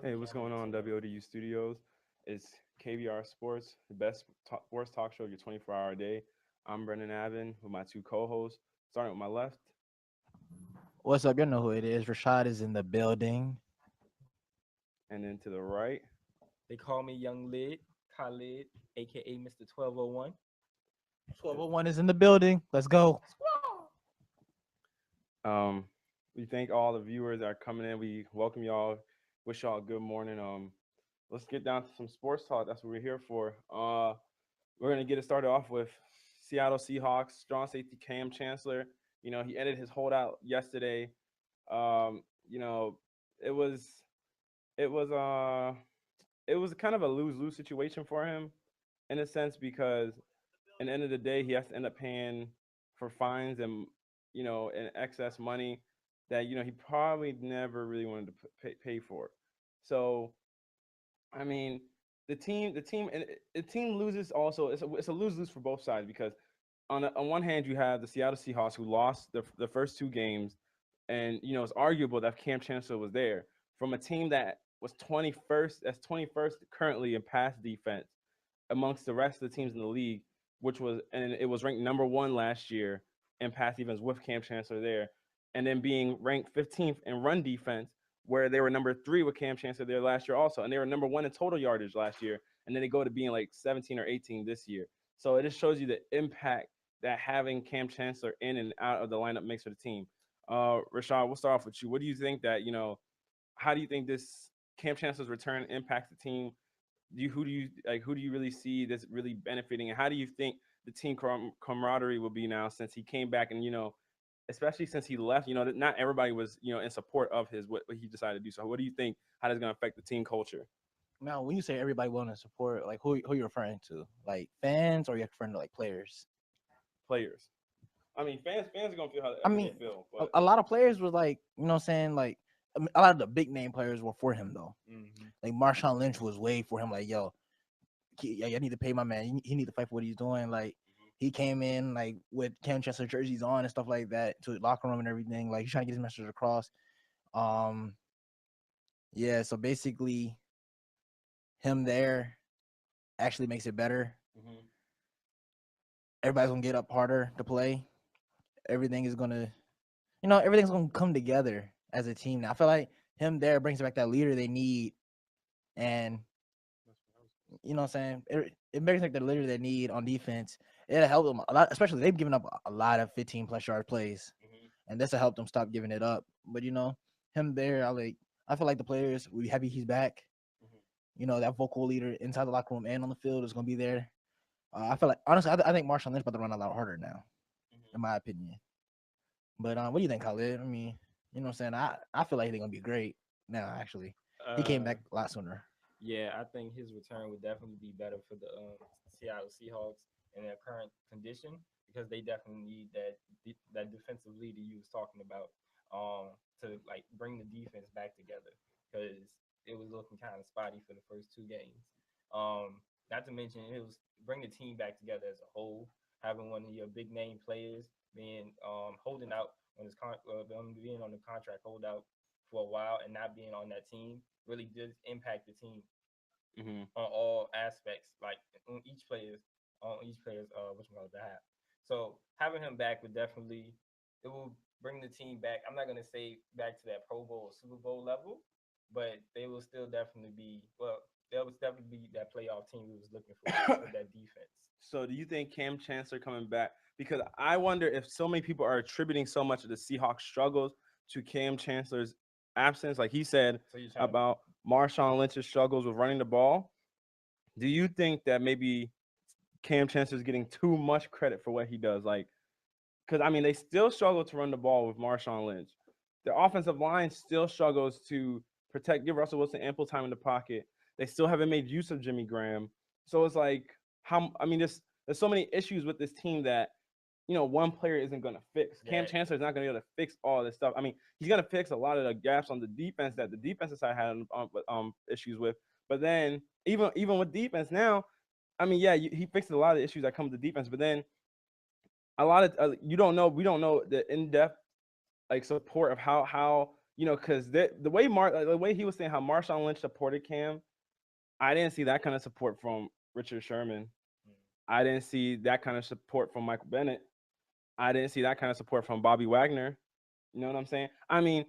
Hey, what's going on, WODU Studios? It's KBR Sports, the best sports talk show, your 24-hour day. I'm Brendan Avin with my two co-hosts. Starting with my left, What's up? You know who it is. Rashad is in the building. and then to the right. They call me Young Lid, Khalid, aka Mr. 1201. 1201 is in the building. Let's go. Um, we thank all the viewers that are coming in. We welcome y'all. Wish y'all a good morning. Let's get down to some sports talk. That's what we're here for. We're gonna get it started off with Seattle Seahawks strong safety Cam Chancellor. He ended his holdout yesterday. Um, you know, it was it was it was kind of a lose-lose situation for him in a sense because at the end of the day he has to end up paying for fines and and excess money that he probably never really wanted to pay for. So I mean, the team loses also. It's a lose-lose for both sides because on one hand you have the Seattle Seahawks who lost the first two games, and it's arguable that Cam Chancellor was there from a team that was 21st. That's 21st currently in pass defense amongst the rest of the teams in the league, and it was ranked number one last year in pass defense with Cam Chancellor there, and then being ranked 15th in run defense, where they were number three with Cam Chancellor there last year also, and they were number one in total yardage last year, and then they go to being like 17 or 18 this year. So it just shows you the impact that having Cam Chancellor in and out of the lineup makes for the team. Rashad, we'll start off with you. What do you think that How do you think this Cam Chancellor's return impacts the team? Who do you really see that's really benefiting, and how do you think the team camaraderie will be now since he came back and especially since he left, not everybody was in support of his what he decided to do. So what do you think how that's going to affect the team culture? Now, when you say everybody willing to support, like who you referring to? Like fans or you referring to like players? Players. I mean, fans are going to feel I however they mean, feel, a, but a lot of players was like, what I'm saying, like a lot of the big name players were for him though. Mm-hmm. Like Marshawn Lynch was way for him. Like, yo, yeah, I need to pay my man. He need to fight for what he's doing. Like he came in like with Cam Chancellor jerseys on and stuff like that to the locker room and everything. Like he's trying to get his message across. Um, yeah. So basically, him there actually makes it better. mm-hmm. Everybody's gonna get up harder to play. Everything is gonna, everything's gonna come together as a team. Now I feel like him there brings back that leader they need, and what I'm saying, it brings back the leader they need on defense. It'll help them a lot, especially they've given up a lot of 15 plus yard plays, and this will help them stop giving it up. But him there, I feel like the players will be happy he's back. That vocal leader inside the locker room and on the field is gonna be there. I feel like honestly, I think Marshawn Lynch about to run a lot harder now, in my opinion. But what do you think, Khalid? I mean, what I'm saying? I feel like they're gonna be great now. Actually, he came Uh, back a lot sooner. yeah, I think his return would definitely be better for the Seattle Seahawks in their current condition because they definitely need that defensive leader you was talking about to like bring the defense back together because it was looking kind of spotty for the first two games. Not to mention it was bring the team back together as a whole, having one of your big name players being holding out on being on the contract holdout for a while and not being on that team really did impact the team Mm-hmm. on all aspects, like on each player's what you call it behalf. So having him back would definitely it will bring the team back. I'm not gonna say back to that Pro Bowl or Super Bowl level, but they will still definitely be there was definitely be that playoff team we was looking for with that defense. So do you think Cam Chancellor coming back? Because I wonder if so many people are attributing so much of the Seahawks struggles to Cam Chancellor's absence, like he said So you're trying to about Marshawn Lynch's struggles with running the ball. Do you think that maybe Cam Chancellor's getting too much credit for what he does? Like, because I mean, they still struggle to run the ball with Marshawn Lynch. The offensive line still struggles to give Russell Wilson ample time in the pocket. They still haven't made use of Jimmy Graham. So it's like I mean, there's so many issues with this team that one player isn't going to fix. Cam that Chancellor is not going to be able to fix all this stuff. I mean, he's going to fix a lot of the gaps on the defense that the defensive side had issues with. But then even with defense now, I mean, yeah, he fixes a lot of the issues that come with the defense. But then a lot of we don't know the in depth like support of how because the way the way he was saying how Marshawn Lynch supported Cam, I didn't see that kind of support from Richard Sherman. I didn't see that kind of support from Michael Bennett. I didn't see that kind of support from Bobby Wagner. You know what I'm saying? I mean,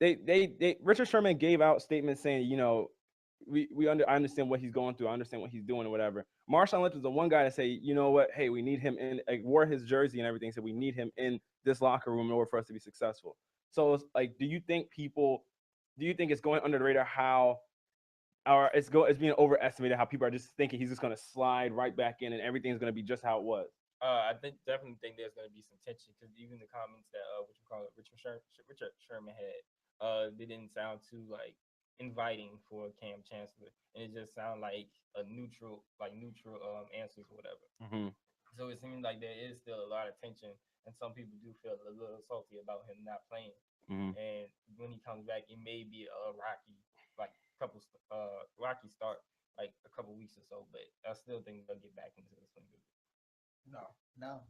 they Richard Sherman gave out statements saying, I understand what he's going through. I understand what he's doing or whatever. Marshawn Lynch was the one guy to say, you know what? Hey, we need him in. Like, wore his jersey and everything. Said we need him in this locker room in order for us to be successful. So it's like, do you think it's going under the radar how, or it's being overestimated how people are just thinking he's just going to slide right back in and everything's going to be just how it was? I definitely think there's going to be some tension because even the comments that Richard Sherman had, they didn't sound too like inviting for Cam Chancellor, and it just sounded like a neutral answers or whatever. Mm-hmm. So it seems like there is still a lot of tension, and some people do feel a little salty about him not playing. Mm-hmm. And when he comes back, it may be a rocky start, like a couple weeks or so. But I still think they'll get back into the swing of it. No.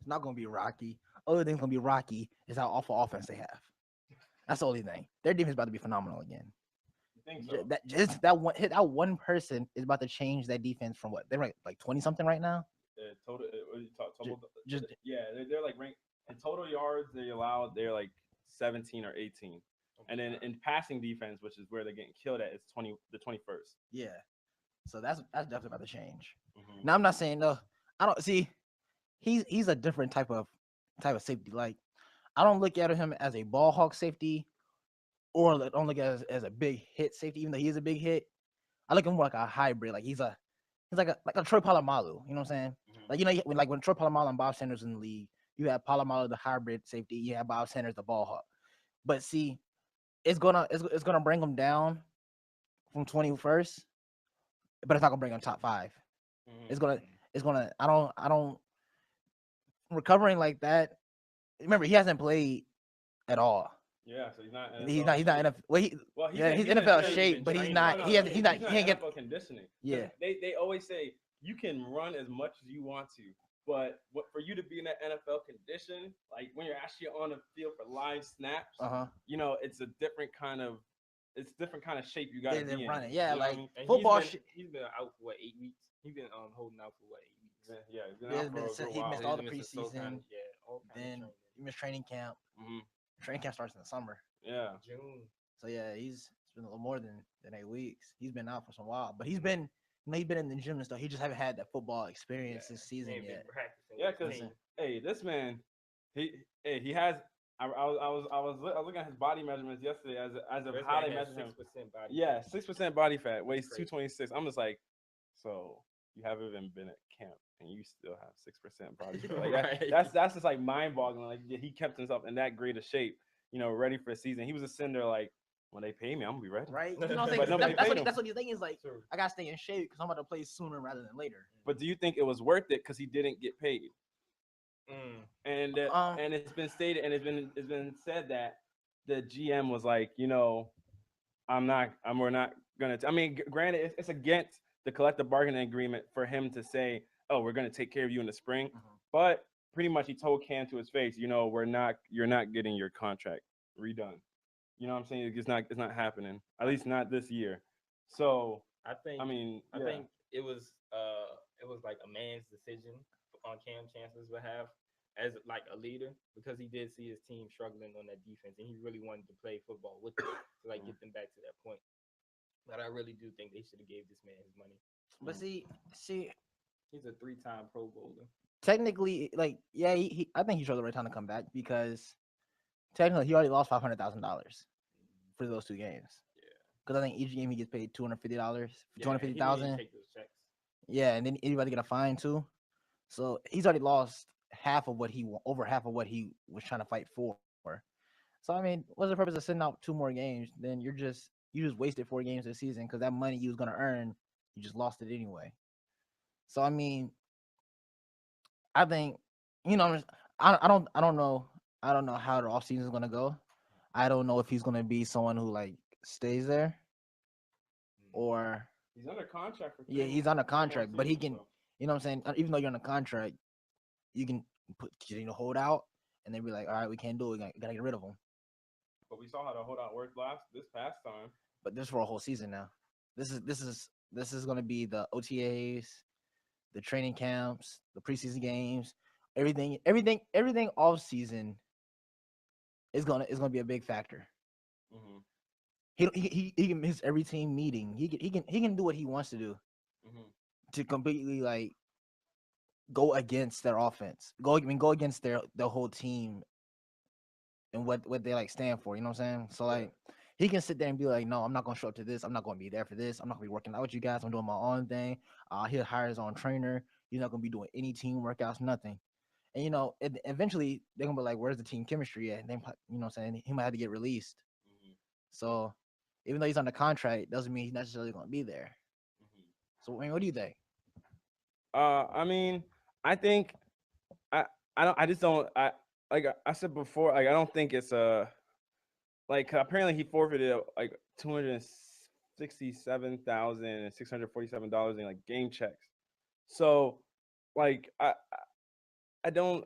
It's not gonna be rocky. Other thing's gonna be rocky is how awful offense they have. That's the only thing. Their defense is about to be phenomenal again. You think so? That one person is about to change that defense from what they're like 20 something right now. Total, Ju- they're like ranked in total yards. They're like 17 or 18, and then in passing defense, which is where they're getting killed at, it's the 21st. Yeah. So that's definitely about to change. Mm-hmm. Now I'm not saying no. I don't see. He's a different type of safety. Like I don't look at him as a ball hawk safety, or don't look at him as a big hit safety. Even though he is a big hit, I look at him more like a hybrid. Like he's like a Troy Polamalu. You know what I'm saying? Mm-hmm. Like when Troy Polamalu and Bob Sanders in the league, you have Polamalu the hybrid safety, you have Bob Sanders the ball hawk. But see, it's gonna bring him down from 21st, but it's not gonna bring him top 5. Mm-hmm. It's gonna. I don't recovering like that. Remember, he hasn't played at all. Yeah, so he's not. He's not NFL. He's NFL shape, but he's not. He ain't get NFL conditioning. Yeah. They always say you can run as much as you want to, but for you to be in that NFL condition, like when you're actually on the field for live snaps, it's a different kind of shape you got to be in. Running. Yeah, like And football. He's been out for 8 weeks. He's been holding out for 8 weeks. Yeah, he's been out for a he while. missed all the He's missed preseason. all kind Then of he missed training camp. Mm-hmm. Training camp starts in the summer. Yeah. June. So yeah, it's been a little more than 8 weeks. He's been out for some while, but he's been in the gym and stuff. He just haven't had that football experience this season yet. Yeah, because this man, he has. I was looking at his body measurements yesterday as of how they measure him. 6% body. Yeah, 6% body fat, weighs 226. I'm just like, so you haven't even been at camp and you still have 6% body fat. Like that's just like mind-boggling. Like he kept himself in that great a shape, ready for a season. He was a sender like, when they pay me, I'm gonna be ready. Right? You know what I'm saying? That's what he's thinking. Is like, I gotta stay in shape because I'm about to play sooner rather than later. But do you think it was worth it because he didn't get paid? And it's been stated and it's been said that the GM was like, we're not gonna. I mean, granted, it's against the collective bargaining agreement for him to say, oh, we're gonna take care of you in the spring, but pretty much he told Cam to his face, you're not getting your contract redone. You know what I'm saying? It's not happening. At least not this year. So I think it was like a man's decision on Cam Chancellor's behalf as like a leader because he did see his team struggling on that defense and he really wanted to play football with them to like get them back to that point. But I really do think they should have gave this man his money. But see, he's a 3-time Pro Bowler. Technically, like, yeah, I think he chose the right time to come back because technically he already lost $500,000 for those 2 games. Yeah, because I think each game he gets paid $250, $250,000. Take those checks. Yeah, and then anybody get a fine too. So he's already lost over half of what he was trying to fight for. So I mean, what's the purpose of sending out 2 more games? Then you just wasted 4 games this season because that money you was gonna earn, you just lost it anyway. So I mean, I think I don't know how the offseason is gonna go. I don't know if he's gonna be someone who like stays there or he's under contract for he's under contract, but he can. You know what I'm saying? Even though you're on a contract, you can hold out and then be like, all right, we can't do it. We gotta get rid of him. But we saw how the holdout worked this past time. But this for a whole season now. This is going to be the OTAs, the training camps, the preseason games, everything off season is gonna be a big factor. Mm-hmm. He can miss every team meeting. He can do what he wants to do Mm-hmm. to completely like go against their offense. Go against their whole team and what they like stand for. You know what I'm saying? So Yeah. like he can sit there and be like, no, I'm not gonna show up to this. I'm not gonna be there for this. I'm not gonna be working out with you guys. I'm doing my own thing. He'll hire his own trainer. He's not gonna be doing any team workouts, nothing. And eventually they're gonna be like, where's the team chemistry at? And then what I'm saying, he might have to get released. Mm-hmm. So even though he's on the contract, doesn't mean he's necessarily gonna be there. Mm-hmm. So I mean, what do you think? I mean, I think I I don't I just don't like I said before, like I don't think it's like apparently he forfeited like $267,647 in like game checks. So like I don't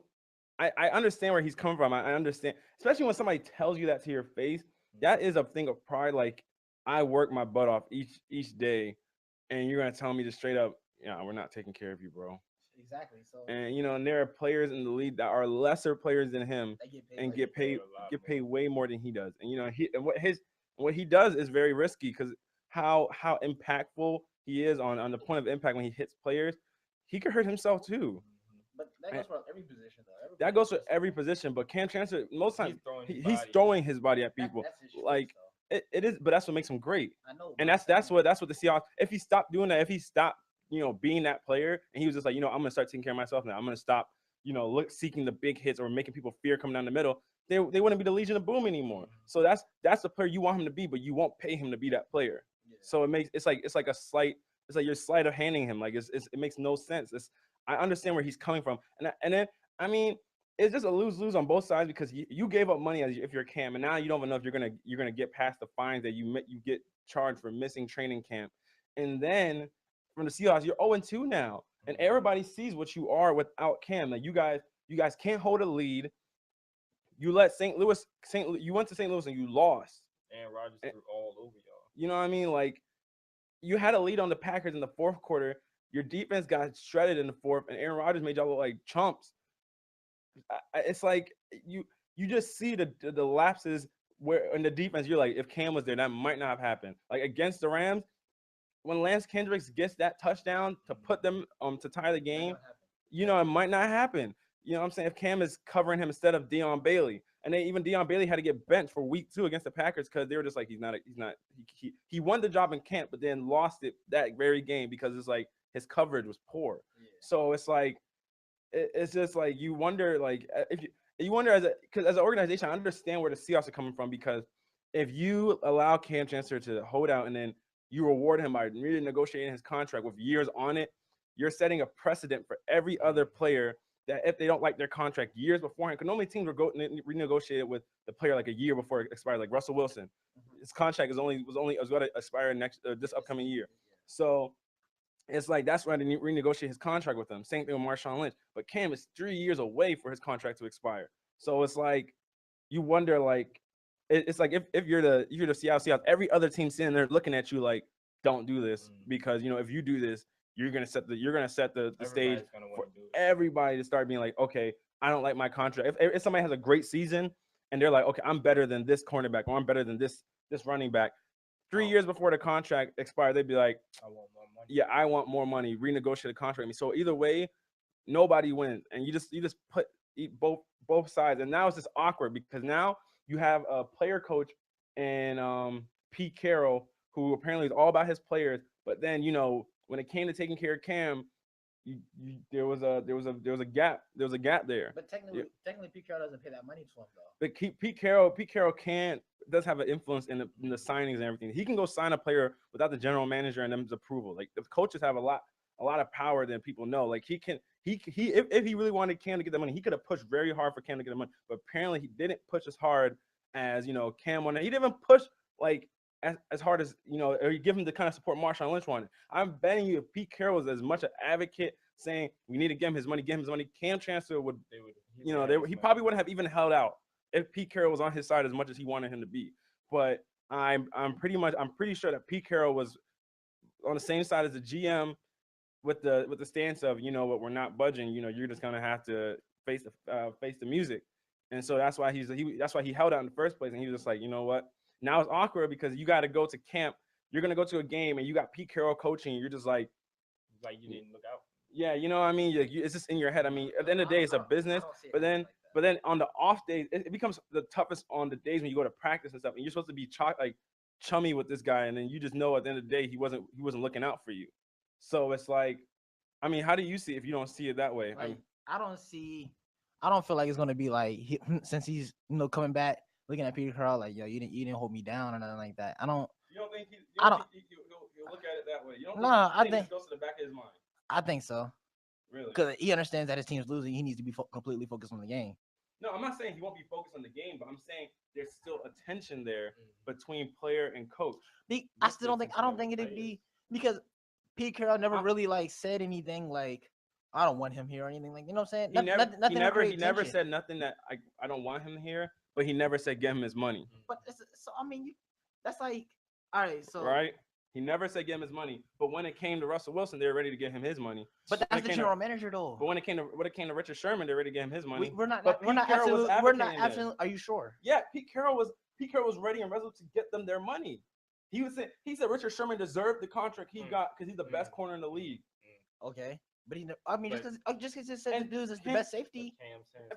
I understand where he's coming from. I understand, especially when somebody tells you that to your face. That is a thing of pride. Like I work my butt off each day, and you're gonna tell me just straight up, yeah, we're not taking care of you, bro. Exactly. So And there are players in the league that are lesser players than him they get paid. and Like, get paid way more than he does. And what he does is very risky because how impactful he is on the point of impact when he hits players, he could hurt himself too. but that And goes for every position though. that goes for every position, but Cam Chancellor most times he's throwing his body at people. That's his choice, Like though. it is, but that's what makes him great. I know. And but I'm that's saying- what the Seahawks. If he stopped doing that, if he stopped, being that player, and he was just like, I'm gonna start taking care of myself now. I'm gonna stop, seeking the big hits or making people fear coming down the middle. They wouldn't be the Legion of Boom anymore. So that's the player you want him to be, but you won't pay him to be that player. Yeah. So it's like a slight. It's like you're slight of handing him. Like it makes no sense. I understand where he's coming from, and then I mean. It's just a lose-lose on both sides because you gave up money if you're Cam, and now you don't even know if you're gonna get past the fines that you get charged for missing training camp, and then from the Seahawks you're 0-2 now, and everybody sees what you are without Cam. Like you guys can't hold a lead. You let you went to St. Louis and you lost. And Rodgers threw all over y'all. You know what I mean? Like you had a lead on the Packers in the fourth quarter. Your defense got shredded in the fourth, and Aaron Rodgers made y'all look like chumps. It's like you just see the lapses where in the defense you're like, if Cam was there, that might not have happened. Like against the Rams, when Lance Kendricks gets that touchdown to put them to tie the game, it might not happen. You know what I'm saying? If Cam is covering him instead of Deion Bailey, and then even Deion Bailey had to get benched for week 2 against the Packers because they were just like, he won the job in camp, but then lost it that very game because it's like his coverage was poor. Yeah. So it's like. It's just like you wonder, like if you wonder because as an organization, I understand where the Seahawks are coming from because if you allow Cam Chancellor to hold out and then you reward him by renegotiating his contract with years on it, you're setting a precedent for every other player that if they don't like their contract years beforehand, because normally teams will renegotiate it with the player like a year before it expires, like Russell Wilson. His contract was going to expire this upcoming year, so. It's like that's why they renegotiate his contract with him. Same thing with Marshawn Lynch. But Cam is 3 years away for his contract to expire. So it's like you wonder, like it's like if you're the Seattle Seahawks, every other team sitting there looking at you like, don't do this because if you do this, you're gonna set the stage for everybody to start being like, okay, I don't like my contract. If somebody has a great season and they're like, okay, I'm better than this cornerback or I'm better than this running back. 3 years before the contract expired, they'd be like, I want more money. yeah, I want more money. Renegotiate the contract with me. So either way, nobody wins, and you just eat both sides. And now it's just awkward because now you have a player coach and Pete Carroll who apparently is all about his players. But then when it came to taking care of Cam, there was a gap. There was a gap there. But technically, Pete Carroll doesn't pay that money to him though. But Pete Carroll does have an influence in the signings and everything. He can go sign a player without the general manager and them's approval. Like the coaches have a lot of power than people know. Like if he really wanted Cam to get the money, he could have pushed very hard for Cam to get the money. But apparently he didn't push as hard as Cam wanted. He didn't even push like as hard as or he give him the kind of support Marshawn Lynch wanted. I'm betting you if Pete Carroll was as much an advocate saying we need to give him his money, Cam Chancellor would he probably wouldn't have even held out if Pete Carroll was on his side as much as he wanted him to be. But I'm pretty sure that Pete Carroll was on the same side as the GM with the stance of, you know what, we're not budging. You know, you're just gonna have to face the music. And so that's why that's why he held out in the first place. And he was just like, you know what? Now it's awkward because you got to go to camp. You're gonna go to a game and you got Pete Carroll coaching. And you're just like you didn't look out. yeah, you know what I mean? It's just in your head. I mean, at the end of the day, it's a business. But then, like that. on the off days, it becomes the toughest on the days when you go to practice and stuff. And you're supposed to be chummy with this guy, and then you just know at the end of the day he wasn't looking out for you. So it's like, I mean, how do you see it if you don't see it that way? Like, I don't feel like it's gonna be like since he's coming back, looking at Peter Carroll like, yo, you didn't hold me down or nothing like that. I don't. You don't think I don't. he'll look at it that way? You don't? No, I think it goes to the back of his mind. I think so. Really? Because he understands that his team's losing. He needs to be completely focused on the game. No, I'm not saying he won't be focused on the game, but I'm saying there's still a tension there between player and coach. I don't think it'd be because Pete Carroll never really like said anything like I don't want him here or anything like, you know what I'm saying? He never said nothing that I don't want him here, but he never said get him his money. But so I mean, that's like all right. So right. He never said give him his money, but when it came to Russell Wilson, they were ready to give him his money. But that's the general manager, though. But when it came to Richard Sherman, they're ready to give him his money. We're not We're not absolutely. Are you sure? Yeah, Pete Carroll was ready and resolute to get them their money. He said Richard Sherman deserved the contract he got because he's the best corner in the league. Okay. But just because it said the dude is the best safety.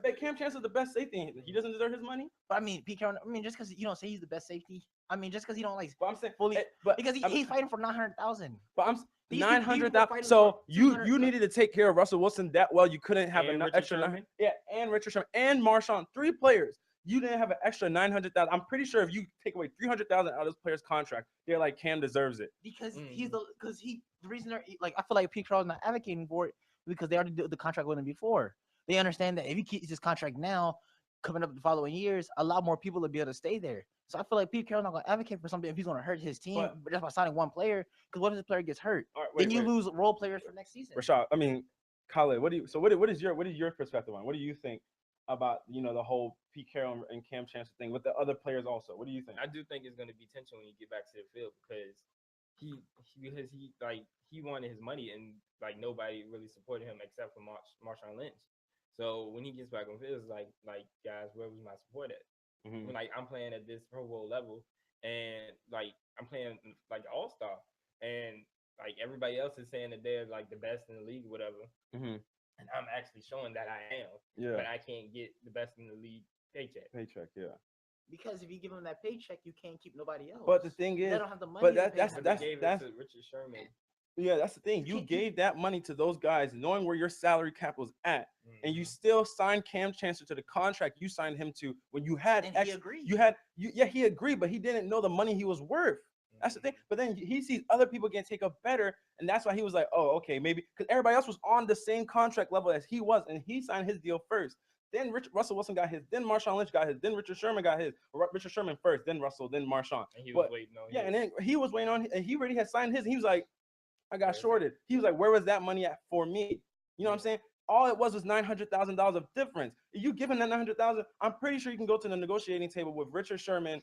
But Cam Chancellor's the best safety. He doesn't deserve his money. But I mean, Pete Carroll. I mean, just because you don't say he's the best safety. I mean, just because you don't like. But I'm saying fully, because he's fighting for 900,000. But I'm 900,000. So you needed to take care of Russell Wilson that well. You couldn't have enough extra. Yeah, and Richard Sherman and Marshawn, 3 players. You didn't have an extra 900,000. I'm pretty sure if you take away 300,000 out of this player's contract, they're like Cam deserves it because the reason they're like I feel like Pete Carroll's not advocating for it because they already did the contract with him before. They understand that if he keeps his contract now, coming up the following years, a lot more people will be able to stay there. So I feel like Pete Carroll's not going to advocate for something if he's going to hurt his team, but just by signing one player. Because what if this player gets hurt? Right, then you lose role players for next season. Rashad, I mean, Khaled, what is your perspective on? What do you think about the whole Pete Carroll and Cam Chancellor thing with the other players also? What do you think? I do think it's going to be tension when you get back to the field because he wanted his money and like nobody really supported him except for Marshawn Lynch. So when he gets back on the field, it's like guys, where was my support at? When, like I'm playing at this Pro Bowl level and like I'm playing like All-Star and like everybody else is saying that they're like the best in the league or whatever. And I'm actually showing that I am. Yeah. But I can't get the best in the league paycheck. Yeah. Because if you give them that paycheck, you can't keep nobody else. But the thing is, they don't have the money. But that's to Richard Sherman. Yeah, that's the thing. You gave that money to those guys, knowing where your salary cap was at, and you still signed Cam Chancellor to the contract you signed him to when you had. And he agreed. He agreed, but he didn't know the money he was worth. That's the thing. But then he sees other people getting taken better, and that's why he was like, "Oh, okay, maybe," because everybody else was on the same contract level as he was, and he signed his deal first. Then Russell Wilson got his. Then Marshawn Lynch got his. Then Richard Sherman got his. Richard Sherman first. Then Russell. Then Marshawn. And he was waiting on. Yeah, and then he was waiting on. And he already had signed his. And he was like, "I got shorted." He was like, "Where was that money at for me?" You know what I'm saying? All it was $900,000 of difference. If you give him that $900,000, I'm pretty sure you can go to the negotiating table with Richard Sherman,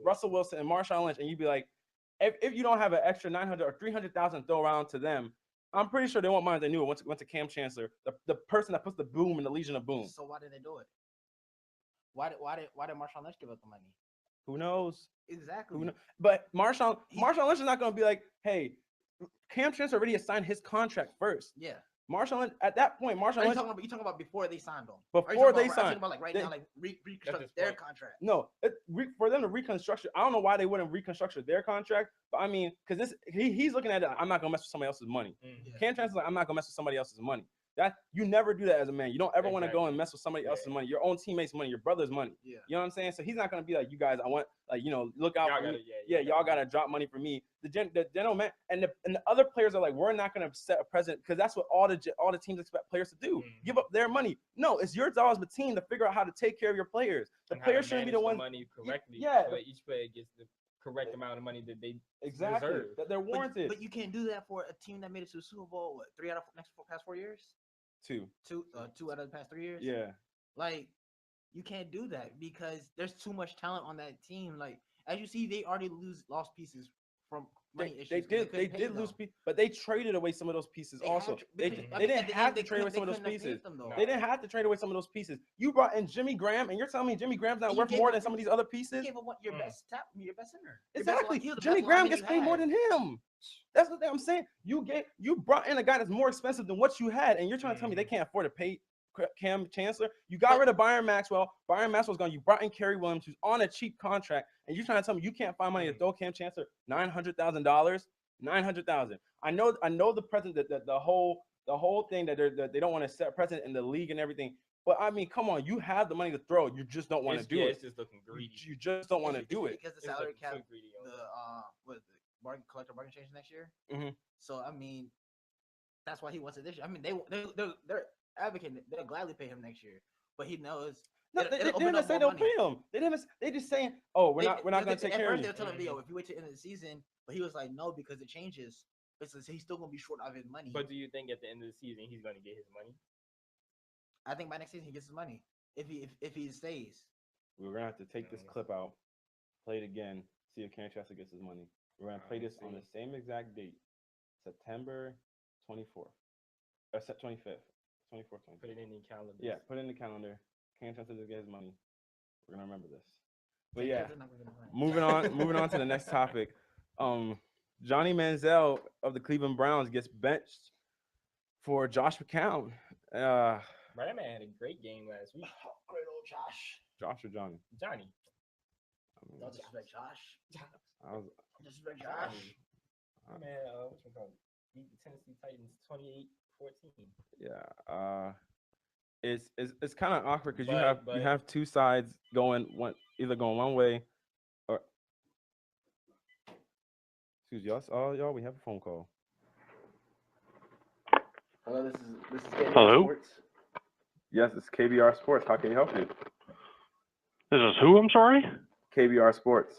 Russell Wilson, and Marshawn Lynch, and you'd be like, if you don't have an extra 900 or 300,000 throw around to them, I'm pretty sure they won't mind if they knew it went to Cam Chancellor, the person that puts the boom in the Legion of Boom. So why did they do it? Why did Marshawn Lynch give up the money? Who knows? Exactly. Who knows? But Marshawn Lynch is not going to be like, hey, Cam Chancellor already assigned his contract first. Yeah. Marshawn Lynch, at that point, Marshawn Lynch. You talking about before they signed them? Before they signed. I'm talking about like right now, like reconstruct their contract. No, for them to reconstruct. I don't know why they wouldn't reconstruct their contract, but I mean, because he's looking at it. I'm not gonna mess with somebody else's money. Yeah. Cam Chancellor's like, I'm not gonna mess with somebody else's money. That you never do that as a man. You don't ever want to go and mess with somebody else's money, your own teammates' money, your brother's money. Yeah. You know what I'm saying? So he's not gonna be like, you guys, I want look out for me. Y'all gotta drop money for me. The general man and the other players are like, we're not gonna set a precedent because that's what all the teams expect players to do. Give up their money. No, it's your job as the team to figure out how to take care of your players. The players shouldn't be the ones money correctly. Yeah. So each player gets the correct amount of money that they deserve. That they're warranted. But you can't do that for a team that made it to the Super Bowl. What, 3 out of past 4 years? Two. 2 out of the past 3 years. Yeah. Like You can't do that because there's too much talent on that team. Like as you see, they already lost pieces from money issues. They 'cause did couldn't pay lose them. pieces, but they traded away some of those pieces They also. had to- They because, I they mean, didn't have to trade away some of those couldn't have paid pieces. them, though. They didn't have to trade away some of those pieces. You brought in Jimmy Graham, and you're telling me Jimmy Graham's not And you worth gave more up- than some of these other You pieces? gave up your best center. Your best Exactly. he was the Jimmy best Graham lineman gets you paid more had. than him. That's what I'm saying. You brought in a guy that's more expensive than what you had, and you're trying to tell me they can't afford to pay Cam Chancellor. You got rid of Byron Maxwell. Byron Maxwell's gone. You brought in Kerry Williams, who's on a cheap contract, and you're trying to tell me you can't find money to throw Cam Chancellor $900,000. $900,000. I know the president, the whole thing that they don't want to set precedent in the league and everything. But I mean, come on, you have the money to throw. You just don't want to do it. It's just looking greedy. You just don't want to do it. Because the It's salary looking cap, too greedy on the that. what is it, collective bargain change next year. Mhm. So I mean, that's why he wants it this year. I mean, they're advocating it. They'll gladly pay him next year, but he knows. No, they didn't say they'll pay him. They just saying, oh, we're not going to take care of you. They're telling him, yo, if you wait to the end of the season, but he was like, no, because it changes. He's still gonna be short of his money. But do you think at the end of the season he's going to get his money? I think by next season he gets his money if he stays. We're gonna have to take this clip out, play it again, see if Cam Chancellor gets his money. We're gonna play this on the same exact date, September 24th, or 25th, 24th, 25th. Put it in the calendar. Yeah, put it in the calendar. Cam Chancellor does get his money. We're gonna remember this. But yeah, moving on to the next topic. Johnny Manziel of the Cleveland Browns gets benched for Josh McCown. But that man had a great game last week. Great old Josh. Josh or Johnny? Johnny. Don't disrespect Josh. I was, Disrespect Josh. Man, what's it called? Beat the Tennessee Titans 28-14. yeah. It's kind of awkward because But you have two sides either going one way or. Excuse y'all. We have a phone call. Hello, this is KBR Hello? Sports. Yes, it's KBR Sports. How can you help you? This is who, I'm sorry? KBR Sports.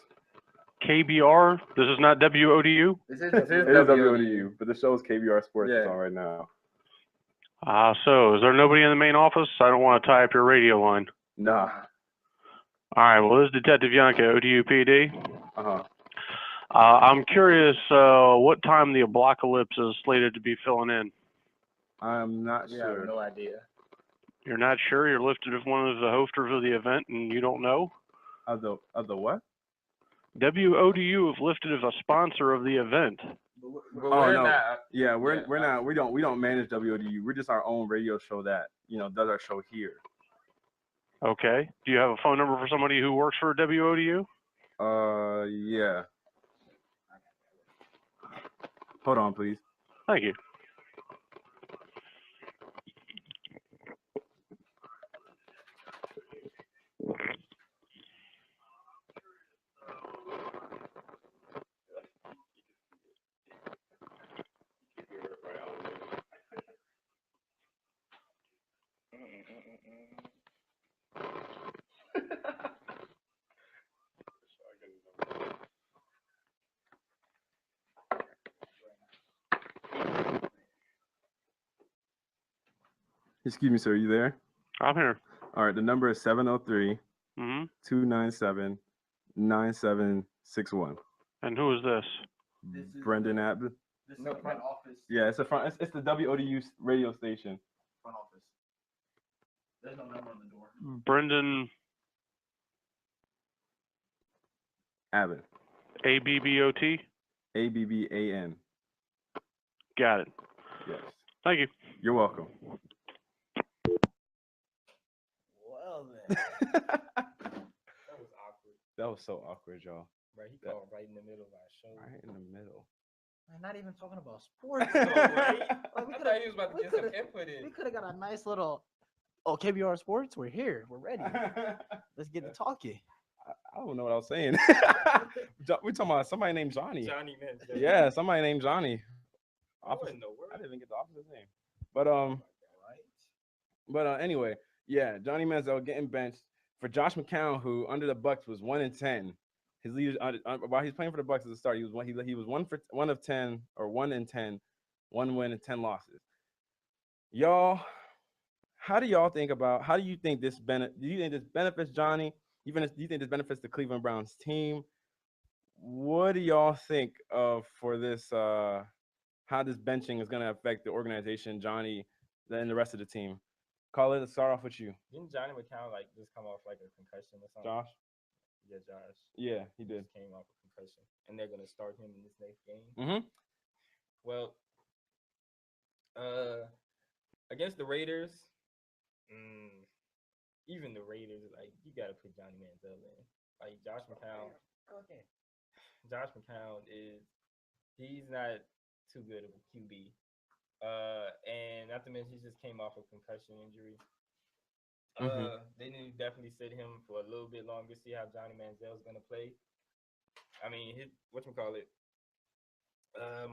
KBR? This is not WODU? This is It is WODU, but the show is KBR Sports is on right now. So is there nobody in the main office? I don't want to tie up your radio line. Nah. All right, well, this is Detective Yanka, ODU PD. Uh-huh. I'm curious what time the Apocalypse is slated to be filling in. I'm not We sure. have no idea. You're not sure? You're listed as one of the hosters of the event and you don't know? Of the what? WODU is listed as a sponsor of the event. But Oh we're no. not. Yeah, we're not. We don't manage WODU. We're just our own radio show that does our show here. Okay. Do you have a phone number for somebody who works for WODU? Yeah. Hold on, please. Thank you. Excuse me, sir. Are you there? I'm here. All right. The number is 703 Mm-hmm. 297 9761. And who is this? Brendan Abbott. This is the front office. Yeah, it's it's the WODU radio station. Front office. There's no number on the door. Brendan Abbott. ABBOT? ABBAN. Got it. Yes. Thank you. You're welcome. Well then. That was awkward. That was so awkward, y'all. Right, he called right in the middle of our show. Right in the middle. I'm not even talking about sports. No, though. right? Like, we I coulda- thought he was about we to get some coulda- input in. We could have got a nice little. Oh, KBR Sports, we're here. We're ready. Let's get to talking. I don't know what I was saying. We're talking about somebody named Johnny. Johnny Manziel. Yeah, somebody named Johnny. What in the I world? didn't even get the officer's name. But anyway, yeah, Johnny Manziel getting benched for Josh McCown, who under the Bucks was 1-10. His leaders while he's playing for the Bucks at the start, he was 1 of 10 or 1 in 10, 1 win and 10 losses. Y'all, how do y'all think about? How do you think this Do you think this benefits Johnny? Do you think this benefits the Cleveland Browns team? What do y'all think of for this? How this benching is going to affect the organization, Johnny, and the rest of the team? Call it. Let's start off with you, Didn't Johnny McCown like just come off like a concussion or something? Josh. Yeah, Josh. Yeah, he did. Just came off a concussion, and they're gonna start him in this next game. Mm-hmm. Well, uh, against the Raiders, even the Raiders, like you gotta put Johnny Manziel in. Like Josh McCown he's not too good of a QB. And not to mention he just came off a concussion injury. They need to definitely sit him for a little bit longer, see how Johnny Manziel is gonna play. I mean,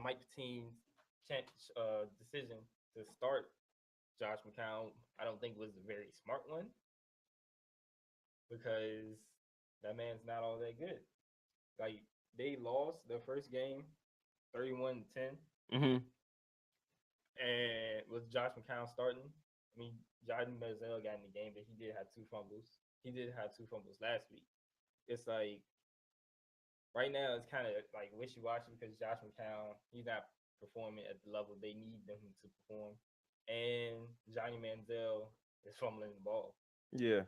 Mike Patino's decision to start Josh McCown, I don't think was a very smart one because that man's not all that good. Like they lost their first game, 31-10. Mm-hmm. And with Josh McCown starting, I mean, Johnny Manziel got in the game, but he did have 2 fumbles. He did have 2 fumbles last week. It's like right now it's kind of like wishy-washy because Josh McCown, he's not performing at the level they need him to perform, and Johnny Manziel is fumbling the ball. Yeah.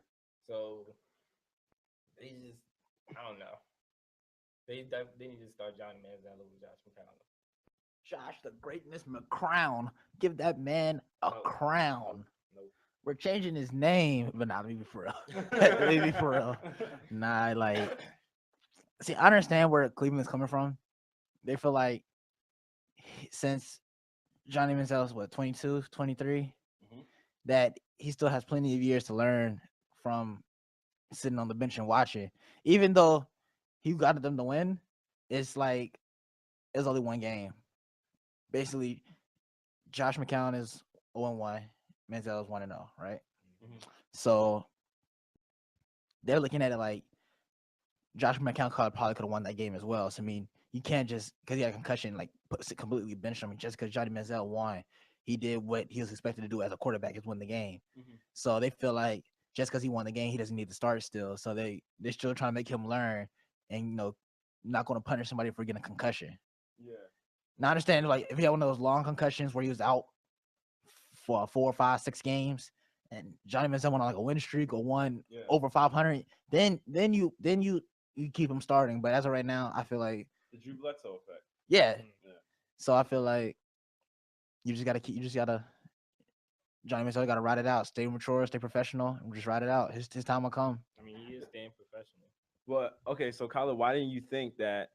So they just, I don't know. They need to start Johnny Manziel over Josh McCown. Josh, the greatness McCrown. Give that man a crown. Nope. We're changing his name, but not maybe for real. Maybe for real. Nah, like, see, I understand where Cleveland's coming from. They feel like since Johnny Manziel's 22, 23, that he still has plenty of years to learn from sitting on the bench and watching. Even though he got them to win, it's like it's only one game. Basically, Josh McCown is 0-1, Manziel is 1-0, right? Mm-hmm. So they're looking at it like Josh McCown probably could have won that game as well. So I mean, you can't just because he had a concussion like completely bench him. Just because Johnny Manziel won, he did what he was expected to do as a quarterback, is win the game. Mm-hmm. So they feel like just because he won the game, he doesn't need to start still. So they're still trying to make him learn, and not going to punish somebody for getting a concussion. Yeah. Now I understand, like if he had one of those long concussions where he was out for 4, 5, 6 games, and Johnny Manziel went on like a win streak or won over 500, then you keep him starting. But as of right now, I feel like the Drew Bledsoe effect. Yeah. So I feel like Johnny Manziel got to ride it out, stay mature, stay professional, and just ride it out. His time will come. I mean, he is staying professional. Well, okay, so Kyler, why didn't you think that?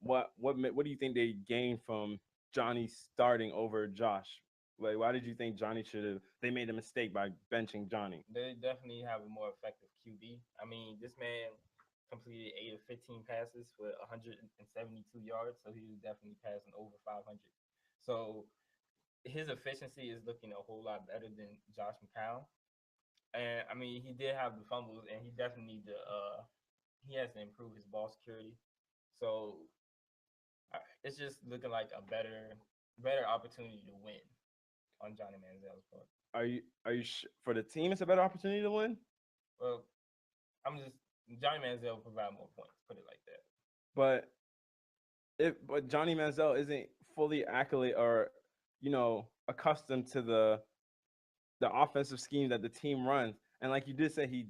What do you think they gained from Johnny starting over Josh? Like, why did you think they made a mistake by benching Johnny? They definitely have a more effective QB. I mean, this man completed 8 of 15 passes for 172 yards, so he was definitely passing over 500. So his efficiency is looking a whole lot better than Josh McCown. And I mean, he did have the fumbles, and he definitely he has to improve his ball security. So it's just looking like a better opportunity to win on Johnny Manziel's part. Are you for the team? It's a better opportunity to win. Well, Johnny Manziel will provide more points. Put it like that. But Johnny Manziel isn't fully accolade or accustomed to the offensive scheme that the team runs. And like you did say, he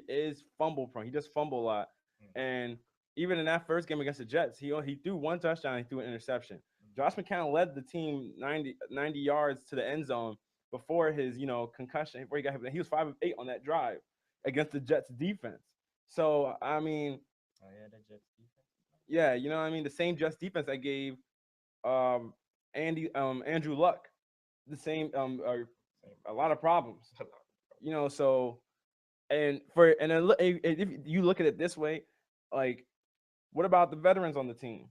is fumble prone. He does fumble a lot. Mm-hmm. And even in that first game against the Jets, he threw 1 touchdown, he threw an interception. Mm-hmm. Josh McCown led the team 90 yards to the end zone before his, concussion, before he got hit. He was 5 of 8 on that drive against the Jets defense. So, I mean, the Jets defense. Yeah, the same Jets defense that gave Andrew Luck the same a lot of problems. So if you look at it this way, like, what about the veterans on the team?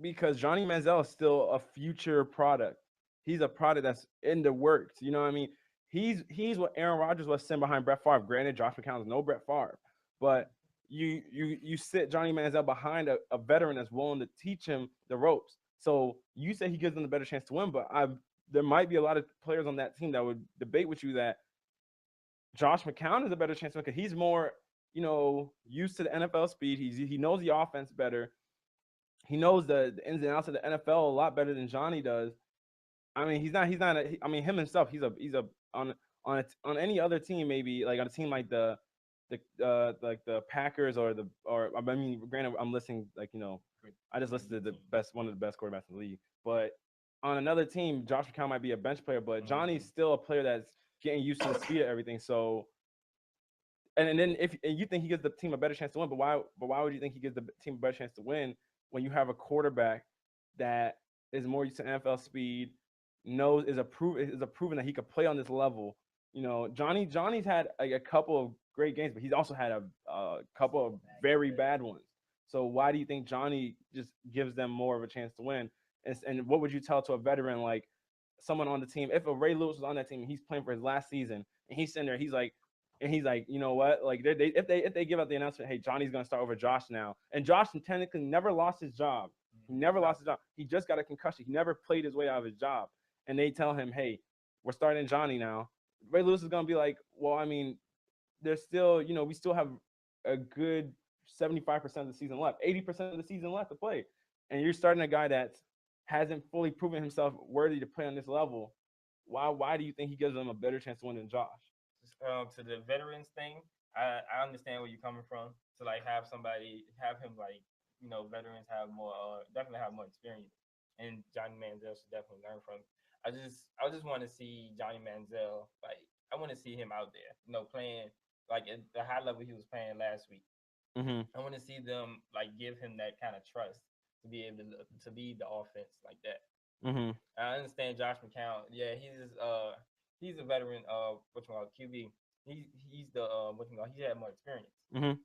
Because Johnny Manziel is still a future product. He's a product that's in the works. You know what I mean? He's what Aaron Rodgers was sitting behind Brett Favre. Granted, Josh McCown is no Brett Favre, but you sit Johnny Manziel behind a veteran that's willing to teach him the ropes. So you say he gives them a better chance to win, but there might be a lot of players on that team that would debate with you that Josh McCown is a better chance because he's more, used to the NFL speed. He knows the offense better. He knows the ins and outs of the NFL a lot better than Johnny does. I mean, I mean, him himself, he's a on any other team, maybe like on a team like the Packers or I mean, granted, I'm listening like I just listed one of the best quarterbacks in the league, but on another team, Josh McCown might be a bench player, but Johnny's still a player that's getting used to the speed of everything. So, and then if and you think he gives the team a better chance to win, but why would you think he gives the team a better chance to win when you have a quarterback that is more used to NFL speed, knows is a proven that he could play on this level. Johnny's had like a couple of great games, but he's also had a couple of very bad ones. So why do you think Johnny just gives them more of a chance to win? And what would you tell to a veteran like someone on the team? If a Ray Lewis was on that team and he's playing for his last season and he's sitting there, he's like, you know what? Like if they give out the announcement, hey, Johnny's gonna start over Josh now, and Josh technically never lost his job. He never lost his job. He just got a concussion. He never played his way out of his job. And they tell him, hey, we're starting Johnny now. Ray Lewis is gonna be like, well, I mean, there's still, we still have a good 75% of the season left, 80% of the season left to play, and you're starting a guy that hasn't fully proven himself worthy to play on this level. Why do you think he gives them a better chance to win than Josh? To the veterans thing, I understand where you're coming from. To like have him like veterans have more definitely have more experience, and Johnny Manziel should definitely learn from. I just want to see Johnny Manziel, like I want to see him out there, playing like at the high level he was playing last week. Mm-hmm. I want to see them like give him that kind of trust to be able to lead the offense like that. Mm-hmm. I understand Josh McCown. Yeah, he's a veteran of QB. He's the he had more experience. Mm-hmm.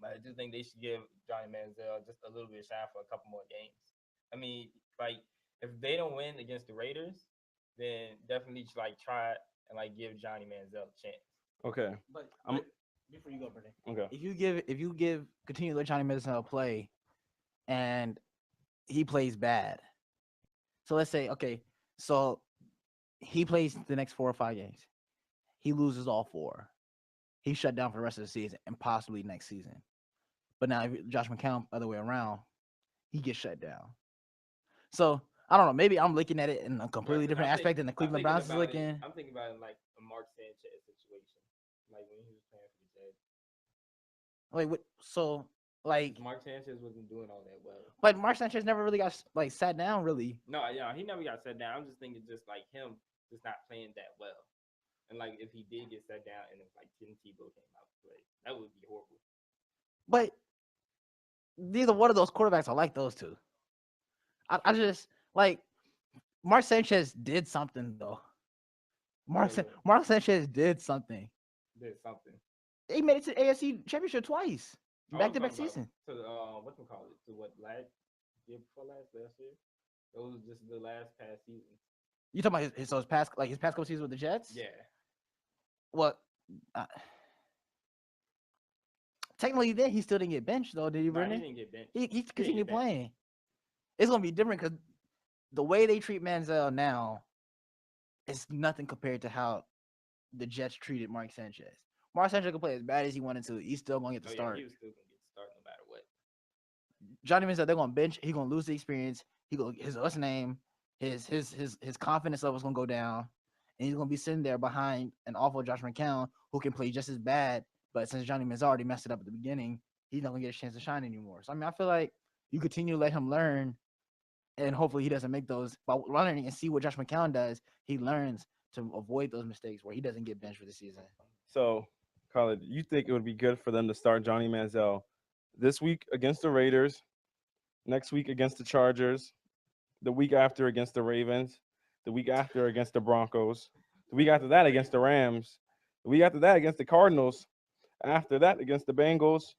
But I do think they should give Johnny Manziel just a little bit of shine for a couple more games. I mean, like if they don't win against the Raiders, then definitely like try it and like give Johnny Manziel a chance. Okay. But I'm- before you go, Brittany, Okay. if you continue to let Johnny Manziel play, and he plays bad, so let's say so he plays the next 4 or 5 games, he loses all 4, he's shut down for the rest of the season and possibly next season. But now if Josh McCown other way around, he gets shut down. So I don't know. Maybe I'm looking at it in a completely different aspect than the Cleveland Browns is looking. I'm thinking about it like a Mark Sanchez situation, like when he was playing for the Jets. Wait, what? So like Mark Sanchez wasn't doing all that well. But Mark Sanchez never really got like sat down really. No, yeah, he never got sat down. I'm just thinking just like him just not playing that well. And like if he did get sat down and if like Tim Tebow came out to play, that would be horrible. But neither one of those quarterbacks are like those two. I just like Mark Sanchez did something though. Mark Sanchez did something. He made it to the AFC Championship twice, back-to-back season. To to what last year before last year? It was just the last past season. You talking about his past couple seasons with the Jets? Yeah. Well, technically, then he still didn't get benched though, did he? No, he didn't get benched. He continued playing. It's gonna be different because the way they treat Manziel now is nothing compared to how the Jets treated Mark Sanchez. Mark Sanchez could play as bad as he wanted to. He's still gonna get the start. He was still gonna get the start no matter what. Johnny Manziel, they're gonna bench. He's gonna lose the experience. His confidence level is gonna go down, and he's gonna be sitting there behind an awful Josh McCown who can play just as bad. But since Johnny Manziel already messed it up at the beginning, he's not gonna get a chance to shine anymore. So I mean, I feel like you continue to let him learn, and hopefully he doesn't make those. By learning and see what Josh McCown does, he learns to avoid those mistakes where he doesn't get benched for the season. So, Khaled, you think it would be good for them to start Johnny Manziel this week against the Raiders, next week against the Chargers, the week after against the Ravens, the week after against the Broncos, the week after that against the Rams, the week after that against the Cardinals, after that against the Bengals,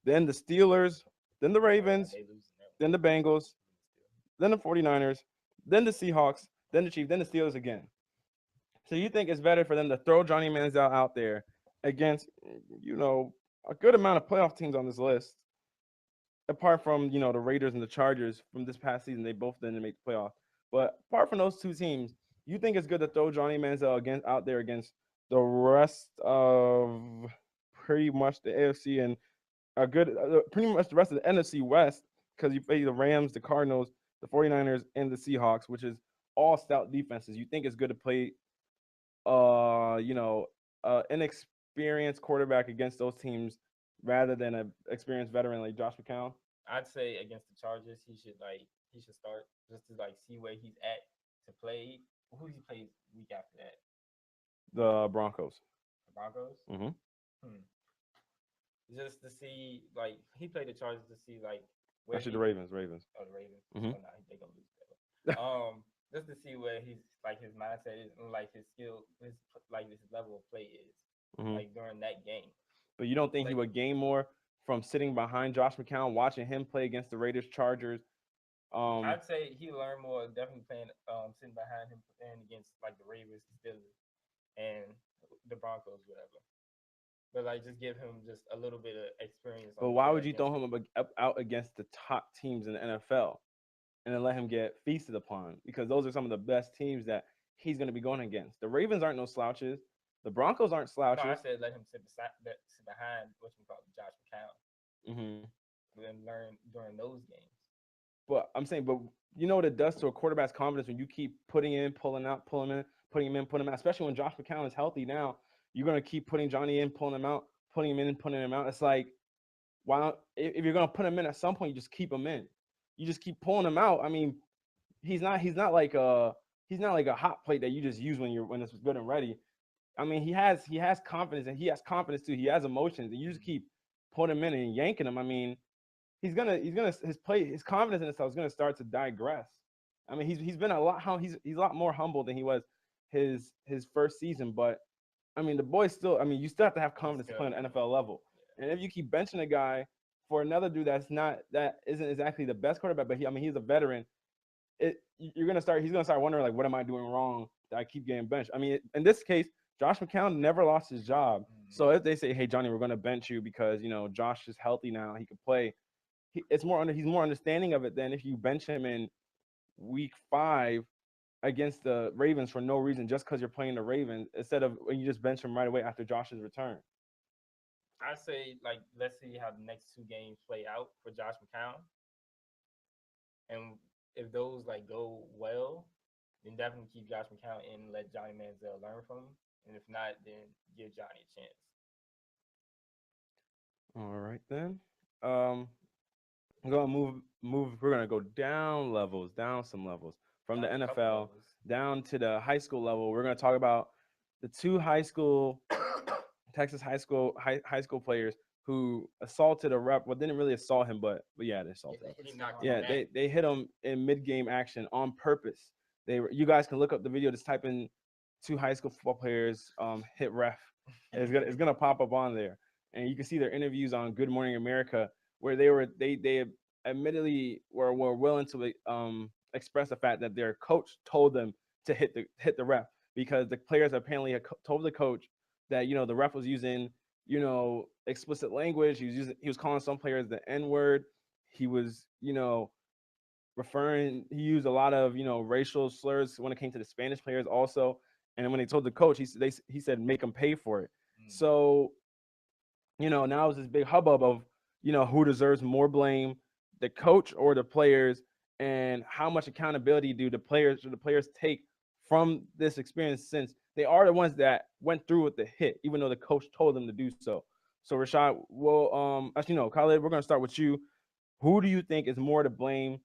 then the Steelers, then the Ravens, then the Bengals, then the 49ers, then the Seahawks, then the Chiefs, then the Steelers again. So you think it's better for them to throw Johnny Manziel out there against, a good amount of playoff teams on this list, apart from, the Raiders and the Chargers from this past season, they both didn't make the playoff. But apart from those two teams, you think it's good to throw Johnny Manziel out there against the rest of pretty much the AFC and a good, pretty much the rest of the NFC West, because you play the Rams, the Cardinals, the 49ers, and the Seahawks, which is all stout defenses. You think it's good to play, you know, inexperienced quarterback against those teams rather than an experienced veteran like Josh McCown? I'd say against the Chargers, he should start just to like see where he's at to play. Who he plays week after that? The Broncos. The Broncos. Mm-hmm. Just to see, like, he played the Chargers to see like where Actually, the he- Ravens. Ravens. Oh, the Ravens. Mhm. Oh, no, they gonna lose that. Just to see where he's like his mindset is and like his skill, his like his level of play is Mhm. like during that game. But you don't think he Like- would gain more from sitting behind Josh McCown, watching him play against the Raiders, Chargers? I'd say he learned more definitely playing sitting behind him and against like the Ravens, the Steelers, and the Broncos, whatever. But like just give him just a little bit of experience. on But the why field would you against throw him out against the top teams in the NFL and then let him get feasted upon? Because those are some of the best teams that he's going to be going against. The Ravens aren't no slouches. The Broncos aren't No, I slouches. said let him sit behind what you call Josh McCown Hmm. and learn during those games. But I'm saying, but you know what it does to a quarterback's confidence when you keep putting in, pulling out, pulling in, putting him in, putting him out. Especially when Josh McCown is healthy now, you're gonna keep putting Johnny in, pulling him out, putting him in, and putting him out. It's like, why don't, if you're gonna put him in at some point, you just keep him in. You just keep pulling him out. I mean, he's not like a hot plate that you just use when it's good and ready. I mean, he has confidence and he has confidence too. He has emotions, and you just keep putting him in and yanking him. I mean, his confidence in himself is gonna start to digress. I mean, he's been a lot he's a lot more humble than he was his first season, but I mean, the boy still. I mean, you still have to have confidence to play on the NFL level. And if you keep benching a guy for another dude that isn't exactly the best quarterback, but he's a veteran. He's gonna start wondering like, what am I doing wrong that I keep getting benched? I mean, in this case, Josh McCown never lost his job. So if they say, hey Johnny, we're gonna bench you because Josh is healthy now, he can play. He's more understanding of it than if you bench him in week 5 against the Ravens for no reason, just because you're playing the Ravens, instead of when you just bench him right away after Josh's return. I say like let's see how the next 2 games play out for Josh McCown, and if those like go well, then definitely keep Josh McCown in and let Johnny Manziel learn from him. And if not, then give Johnny a chance. All right then. I'm gonna move. We're gonna go down some levels from the Down a couple NFL levels. down to the high school level. We're gonna talk about the 2 high school Texas high school players who assaulted a rep. Well, didn't really assault him, but yeah, they assaulted him. He knocked Yeah, him back. they hit him in mid-game action on purpose. You guys can look up the video. Just type in 2 high school football players hit ref. It's gonna pop up on there, and you can see their interviews on Good Morning America, where they admittedly were willing to express the fact that their coach told them to hit the ref, because the players apparently had told the coach that the ref was using explicit language. He was calling some players the N-word. He was he used a lot of racial slurs when it came to the Spanish players also. And when they told the coach, he said make them pay for it. So now it's this big hubbub of who deserves more blame, the coach or the players, and how much accountability do the players take from this experience, since they are the ones that went through with the hit, even though the coach told them to do so. So Rashad, well, as you know, Khalid, we're gonna start with you. Who do you think is more to blame,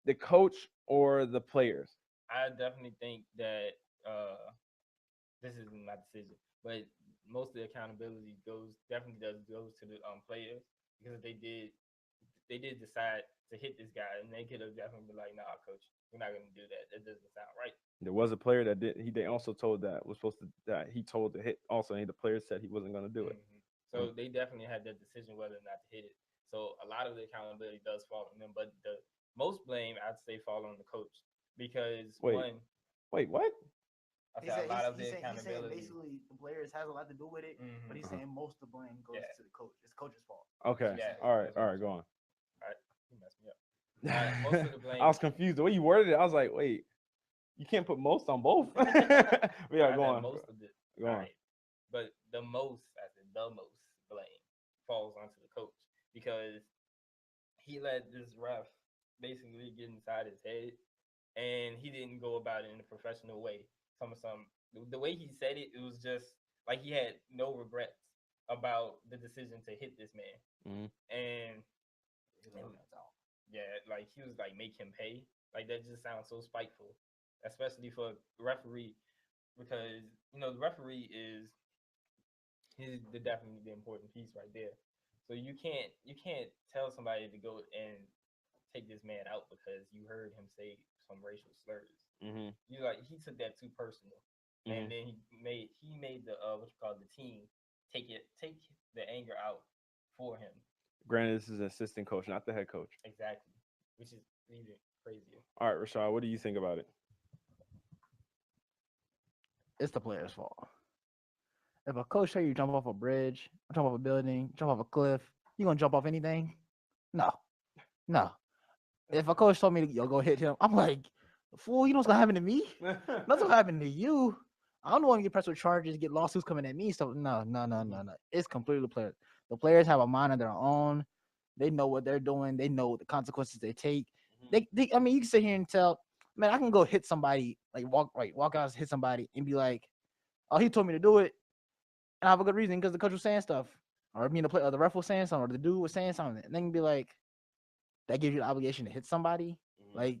the coach or the players? I definitely think that this isn't my decision, but most of the accountability definitely goes to the players, because they did decide to hit this guy, and they could have definitely been like, nah, coach, we're not gonna do that. That doesn't sound right. There was a player that did. They also told that he told to hit. Also, and the player said he wasn't going to do it. So they definitely had that decision whether or not to hit it. So a lot of the accountability does fall on them, but the most blame I'd say fall on the coach, because Wait. one, Wait, what? I said a lot of the accountability. Basically the players has a lot to do with it, but he's saying most of the blame goes to the coach. It's coach's fault. Okay. Yeah, All right. that's what I'm Go on. All right, you messed me up. Most of the blame. I was confused the way you worded it. I was like, wait, you can't put most on both. I Yeah, said go on. most of it. Go on. Right. But the most, I said the most blame falls onto the coach because he let this ref basically get inside his head, and he didn't go about it in a professional way. The way he said it, it was just like he had no regrets about the decision to hit this man, Mhm. and yeah, like he was like make him pay. Like that just sounds so spiteful, especially for the referee because the referee is definitely the important piece right there. So you can't tell somebody to go and take this man out because you heard him say some racial slurs. Mhm. You like he took that too personal, and Mhm. then he made the what you call the team take the anger out for him. Granted, this is an assistant coach, not the head coach. Exactly, which is even crazier. All right, Rashad, what do you think about it? It's the player's fault. If a coach tell you jump off a bridge, jump off a building, jump off a cliff, you gonna jump off anything? No, no. If a coach told me to go hit him, I'm like, fool, you know what's gonna happen to me? Nothing's gonna happen to you. I don't want to get pressed with charges, get lawsuits coming at me. So no, no, no, no, no. It's completely the players. The players have a mind of their own. They know what they're doing. They know the consequences they take. I mean, you can sit here and tell, man, I can go hit somebody, like walk out, hit somebody, and be like, oh, he told me to do it, and I have a good reason because the coach was saying stuff, or I mean, the ref was saying something, or the dude was saying something, and then be like, that gives you the obligation to hit somebody, like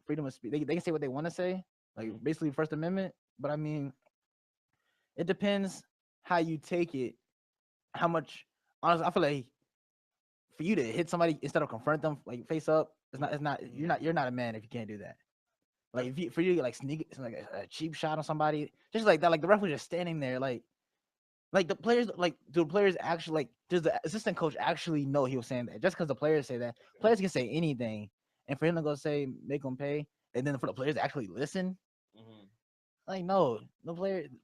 freedom of speech. They can say what they want to say, like basically First Amendment. But I mean, it depends how you take it, how much. Honestly, I feel like for you to hit somebody instead of confront them like face up, it's not. You're not a man if you can't do that. Like for you to like sneak like a cheap shot on somebody, just like that, like the ref was just standing there, like the players, like do the players actually like does the assistant coach actually know he was saying that? Just because the players say that, players can say anything, and for him to go say make them pay, and then for the players to actually listen, like no, the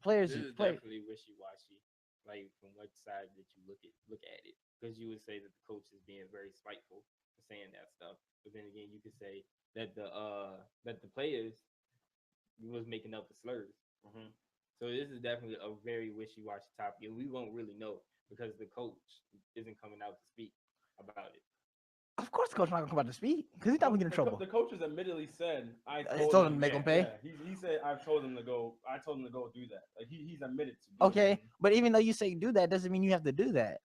players This is play. definitely wishy washy. Like from what side that you look at it, because you would say that the coach is being very spiteful for saying that stuff, but then again, you could say that the players was making up the slurs. So this is definitely a very wishy washy topic, and we won't really know because the coach isn't coming out to speak about it. Of course, the coach not gonna come out to speak because he's not gonna get in trouble. The coaches admittedly said, "I He told him to him." make him pay. Yeah, he said, "I've told him to go. I told him to go do that." Like he's admitted to. Doing Okay, it. but even though you say do that, doesn't mean you have to do that.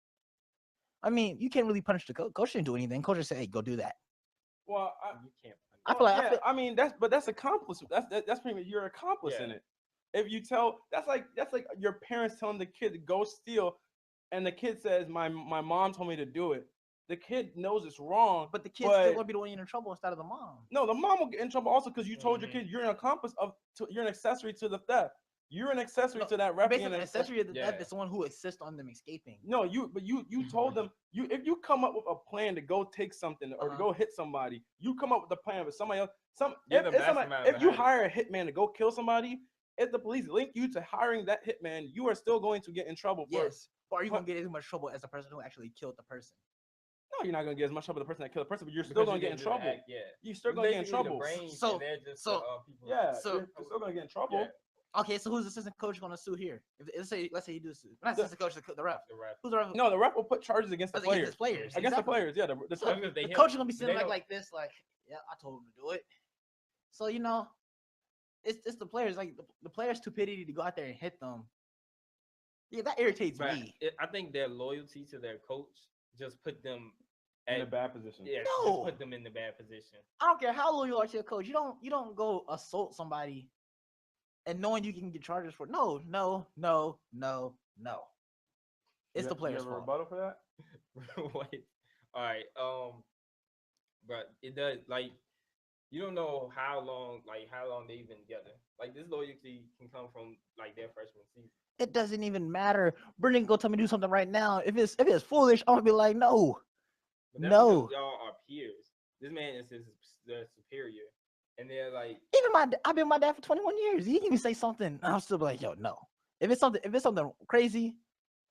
I mean, you can't really punish the coach. Coach didn't do anything. Coach just said, "Hey, go do that." Well, You can't. I feel like I mean that's accomplice. That's pretty much you're accomplice in it. If you tell that's like your parents telling the kid to go steal, and the kid says my mom told me to do it. The kid knows it's wrong, but the kid's still gonna be the one in trouble instead of the mom. No, the mom will get in trouble also because you told your kid you're an accomplice you're an accessory to the theft. You're an accessory to that ref. Basically, an accessory to the theft is someone who assists on them escaping. No, you told them if you come up with a plan to go take something or to go hit somebody, you come up with a plan with somebody else. If you hire a hitman to go kill somebody, if the police link you to hiring that hitman, you are still going to get in trouble. Yes, or are you gonna get as much trouble as the person who actually killed the person? No, you're not gonna get as much trouble as the person that killed the person, but you're still gonna get in trouble. You're still gonna get in trouble. So you're still gonna get in trouble. Okay, so who's the assistant coach gonna sue here? Let's say he does sue. Not assistant coach, the ref. Who's the ref? No, the ref will put charges against the players. Against the players, yeah. The coach is gonna be sitting like this, like, yeah, I told him to do it. So it's the players, like the players' stupidity to go out there and hit them. Yeah, that irritates me. I think their loyalty to their coach just put them in a bad position. Yeah, just put them in the bad position. I don't care how loyal you are to your coach. You don't go assault somebody and knowing you can get charges for no. It's the player's fault. Rebuttal for that? Wait. All right. But it does, like, you don't know how long they've been together. Like, this loyalty can come from like their freshman season. It doesn't even matter. Brendan go tell me to do something right now. If it's foolish, I'm gonna be like, no. No. Y'all are peers. This man is their superior. And they're like, I've been with my dad for 21 years. He can even say something. I'll still be like, yo, no. If it's something crazy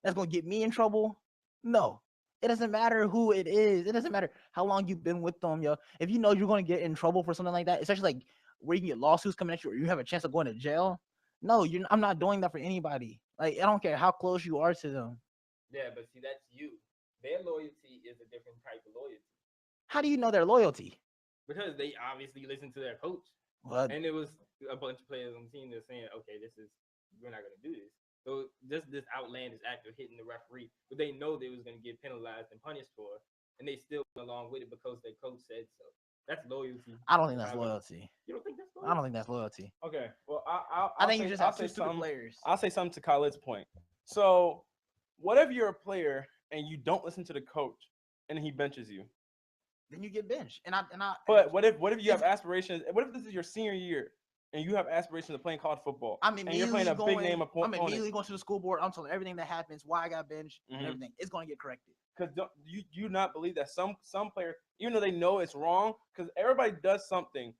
that's gonna get me in trouble, no. It doesn't matter who it is. It doesn't matter how long you've been with them, yo. If you know you're gonna get in trouble for something like that, especially like where you can get lawsuits coming at you or you have a chance of going to jail, No, I'm not doing that for anybody. Like I don't care how close you are to them. Yeah, but see, that's you. Their loyalty is a different type of loyalty How do you know their loyalty? because they obviously listen to their coach. Well, And it was a bunch of players on the team that saying, okay, we're not gonna do this. So just this outlandish act of hitting the referee, but they know they was gonna get penalized and punished for, and they still went along with it because their coach said so. That's loyalty. I don't think that's loyalty. You don't think that's I loyalty? don't think that's loyalty. Okay. Well, I think say, you just I'll have say two stupid something. players. I'll say something to Khaled's point. So, what if you're a player and you don't listen to the coach and he benches you? Then you get benched. And I. But what if you have aspirations? What if this is your senior year and you have aspirations of playing college football? I'm and you're playing a big name I'm opponent. immediately going to the school board. I'm telling everything that happens, why I got benched, and Mhm. everything. It's going to get corrected. Because you not believe that some players, even though they know it's wrong, because everybody does something.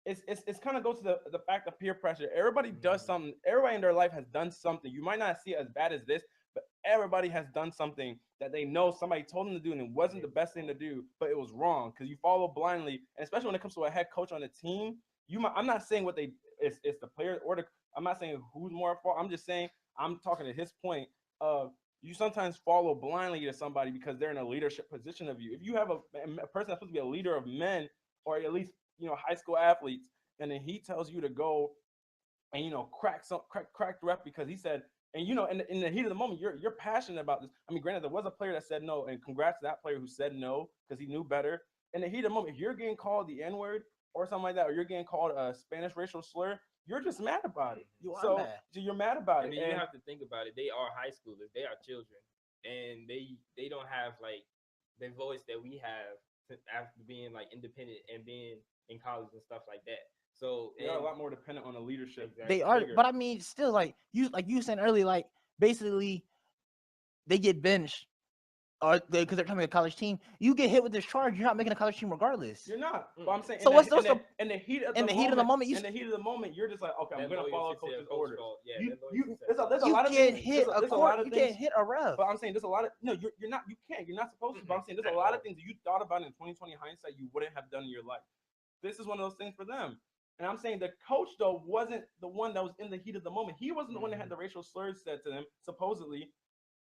It's kind of goes to the fact of peer pressure. Everybody does something. Everybody in their life has done something. You might not see it as bad as this, but everybody has done something that they know somebody told them to do and it wasn't the best thing to do, but it was wrong because you follow blindly. And especially when it comes to a head coach on a team, I'm not saying what it's the players or I'm not saying who's more at fault. I'm just saying I'm talking to his point of you sometimes follow blindly to somebody because they're in a leadership position of you. If you have a person that's supposed to be a leader of men or at least high school athletes, and then he tells you to go and crack the ref because he said, and in the heat of the moment, you're passionate about this. I mean, granted, there was a player that said no, and congrats to that player who said no because he knew better. In the heat of the moment, if you're getting called the N-word or something like that, or you're getting called a Spanish racial slur, you're just mad about it. You are so mad. you're mad about And it. then you And have to think about it. They are high schoolers. They are children, and they don't have like the voice that we have after being like independent and being in college and stuff like that. So they are a lot more dependent on the leadership. Exactly. They are, figure. but I mean, still, like you said earlier, like basically they get benched or because they're coming to a college team. You get hit with this charge, you're not making a college team regardless. You're not. But I'm saying, So what's the in the heat of in the heat of the moment? in the heat of the moment, you're just like, okay, I'm that gonna follow loyalty to coach's their coach orders. fault. Yeah, You, that you, loyalty to there's a, their there's a you lot of can't things. hit there's a a lot court. of You things. can't hit a ref. But I'm saying there's a lot of you're not. You can't. You're not supposed to. But I'm saying there's a lot of things that you thought about in 2020 hindsight you wouldn't have done in your life. This is one of those things for them. And I'm saying the coach though wasn't the one that was in the heat of the moment. He wasn't the one that had the racial slurs said to them supposedly.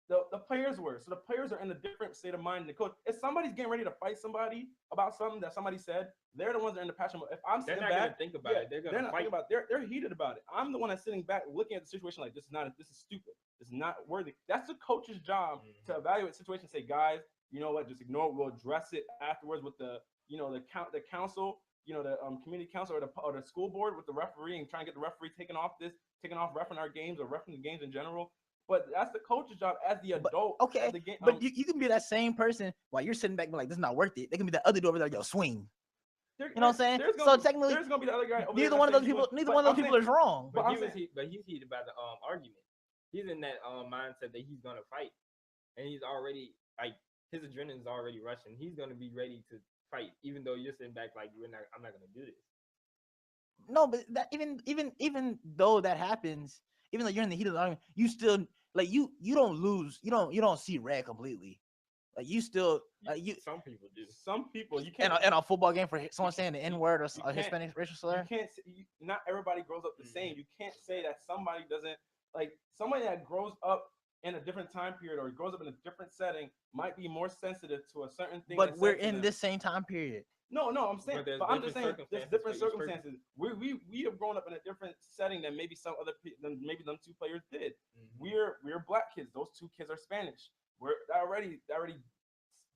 The players were. So the players are in a different state of mind than the coach. If somebody's getting ready to fight somebody about something that somebody said, they're the ones that are in the passion. If I'm They're sitting not back, gonna think about it. They're gonna not fight. thinking about it. They're heated about it. I'm the one that's sitting back looking at the situation like this is stupid. This is not worthy. That's the coach's job to evaluate the situation and say, guys, you know what, just ignore it. We'll address it afterwards with the the council, the community council or the school board with the referee and trying to get the referee taking off reffing our games or reffing the games in general. But that's the coach's job as the adult. Okay, as the game, but you can be that same person while you're sitting back, like this is not worth it. They can be the other dude over there, yo, swing. You know what I'm saying? So technically, there's gonna be the other guy. Over neither there one of that those says people, swing. neither But one of I'm those people saying- is wrong. But I'm he was saying- heated about the argument. He's in that mindset that he's gonna fight, and he's already like his adrenaline's already rushing. He's gonna be ready to fight, even though you're sitting back like I'm not gonna do this. No, but that even though that happens, even though you're in the heat of the argument, you still like you don't lose. You don't see red completely. Like you still Some people do. Some people you can't. in a football game for someone saying the N word or a can't- Hispanic racial You slur. can't. Not everybody grows up the same. You can't say that somebody doesn't like somebody that grows up in a different time period or grows up in a different setting might be more sensitive to a certain thing. But that's we're said to in them. this same time period. No, I'm saying, But there's but I'm just saying, different there's circumstances different for each person. circumstances. We have grown up in a different setting than maybe some other than maybe them two players did. Mm-hmm. We're black kids. Those two kids are Spanish. That already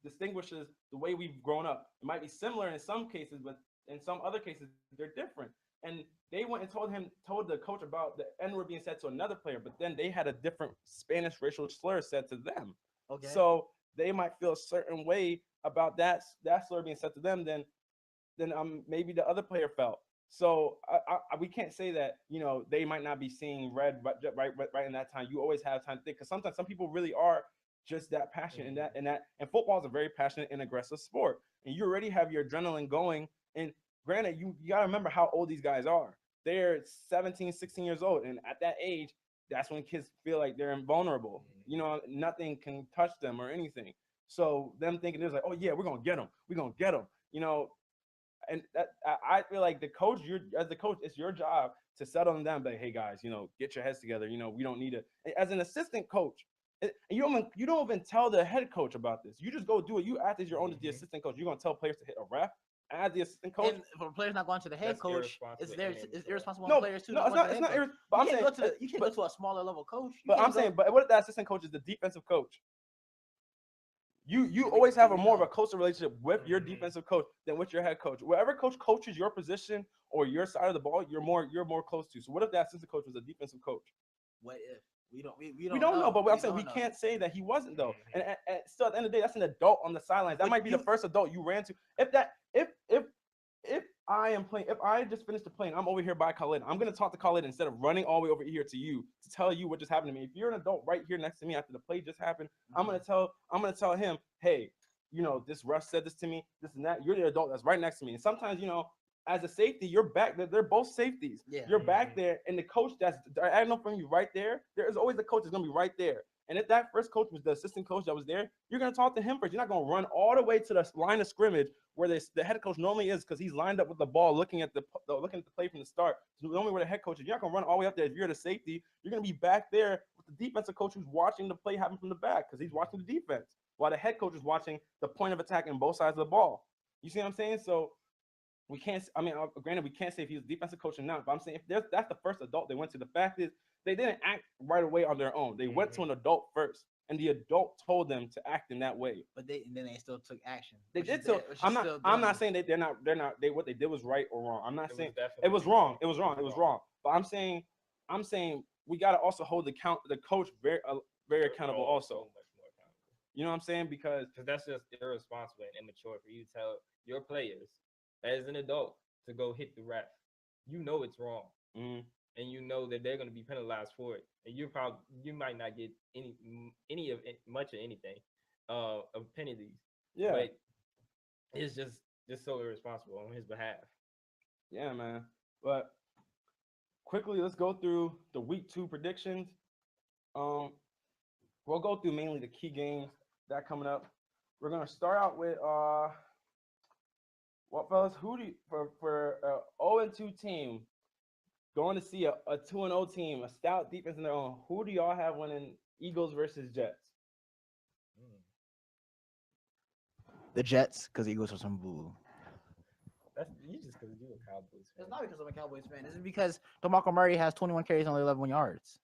distinguishes the way we've grown up. It might be similar in some cases, but in some other cases they're different. And they went and told the coach about the N-word being said to another player, but then they had a different Spanish racial slur said to them. Okay. So they might feel a certain way about that slur being said to them than maybe the other player felt. So we can't say that they might not be seeing red right in that time. You always have time to think because sometimes some people really are just that passionate and football is a very passionate and aggressive sport, and you already have your adrenaline going. And granted, you gotta remember how old these guys are. They're 17, 16 years old, and at that age, that's when kids feel like they're invulnerable. Nothing can touch them or anything. So them thinking, they're like, oh yeah, we're gonna get them. and I feel like the coach, as the coach, it's your job to settle them down. But hey, guys, get your heads together. We don't need to. As an assistant coach, you don't even tell the head coach about this. You just go do it. You act as your own as the assistant coach. You're gonna tell players to hit a ref. As the assistant coach, and for players not going to the head That's coach, irresponsible it's irresponsible no, on players too. no, it's not. It's not. But I'm saying, You can't go to a smaller level coach. but I'm saying, but what if that assistant coach is the defensive coach? You always have a more of a closer relationship with your defensive coach than with your head coach. Wherever coach coaches your position or your side of the ball, you're more close to. So what if that assistant coach was a defensive coach? What if we don't know? But I'm saying we can't say that he wasn't though. And still at the end of the day, that's an adult on the sidelines. That might be the first adult you ran to. If I am playing, if I just finished the plane, I'm over here by Khalid. I'm gonna talk to Khalid instead of running all the way over here to you to tell you what just happened to me. If you're an adult right here next to me after the play just happened, I'm gonna tell him, hey, this ref said this to me, this and that. You're the adult that's right next to me. And sometimes, as a safety, you're back there. They're both safeties. Yeah. You're back there, and the coach that's I know from you right there. There is always a coach that's gonna be right there. And if that first coach was the assistant coach that was there, you're going to talk to him first. You're not going to run all the way to the line of scrimmage where the head coach normally is because he's lined up with the ball looking at the play from the start. So normally where the head coach is, you're not going to run all the way up there. If you're the safety, you're going to be back there with the defensive coach who's watching the play happen from the back because he's watching the defense while the head coach is watching the point of attack on both sides of the ball. You see what I'm saying? So we can't – granted, we can't say if he's a defensive coach or not, but I'm saying if that's the first adult they went to. The fact is, they didn't act right away on their own. They went to an adult first, and the adult told them to act in that way. But then they still took action. They did so. I'm not saying they're not. What they did was right or wrong. I'm not saying it was wrong. It was wrong. But I'm saying we got to also hold the coach very accountable also. You know what I'm saying? Because that's just irresponsible and immature for you to tell your players as an adult to go hit the ref. It's wrong. Mm-hmm. And that they're going to be penalized for it, and you might not get any of much of anything of penalties. Yeah, but it's just so irresponsible on his behalf. Yeah, man. But quickly, let's go through the week 2 predictions. We'll go through mainly the key games that coming up. We're gonna start out with fellas? Who do you, for 0-2 team? Going to see a 2-0 team, a stout defense in their own. Who do y'all have winning Eagles versus Jets? The Jets, because Eagles are some boo. That's just because you're a Cowboys fan. It's not because I'm a Cowboys fan. It's because DeMarco Murray has 21 carries on 11 yards.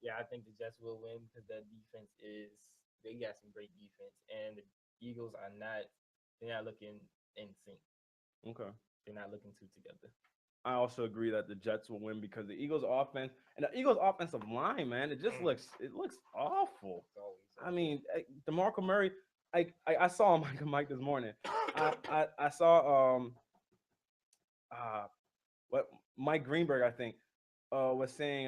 Yeah, I think the Jets will win because that defense they got some great defense, and the Eagles they're not looking in sync. Okay. They're not looking too together. I also agree that the Jets will win because the Eagles' offense and the Eagles' offensive line, man, it looks awful. I mean, DeMarco Murray, I saw Mike this morning. I saw what Mike Greenberg, I think, was saying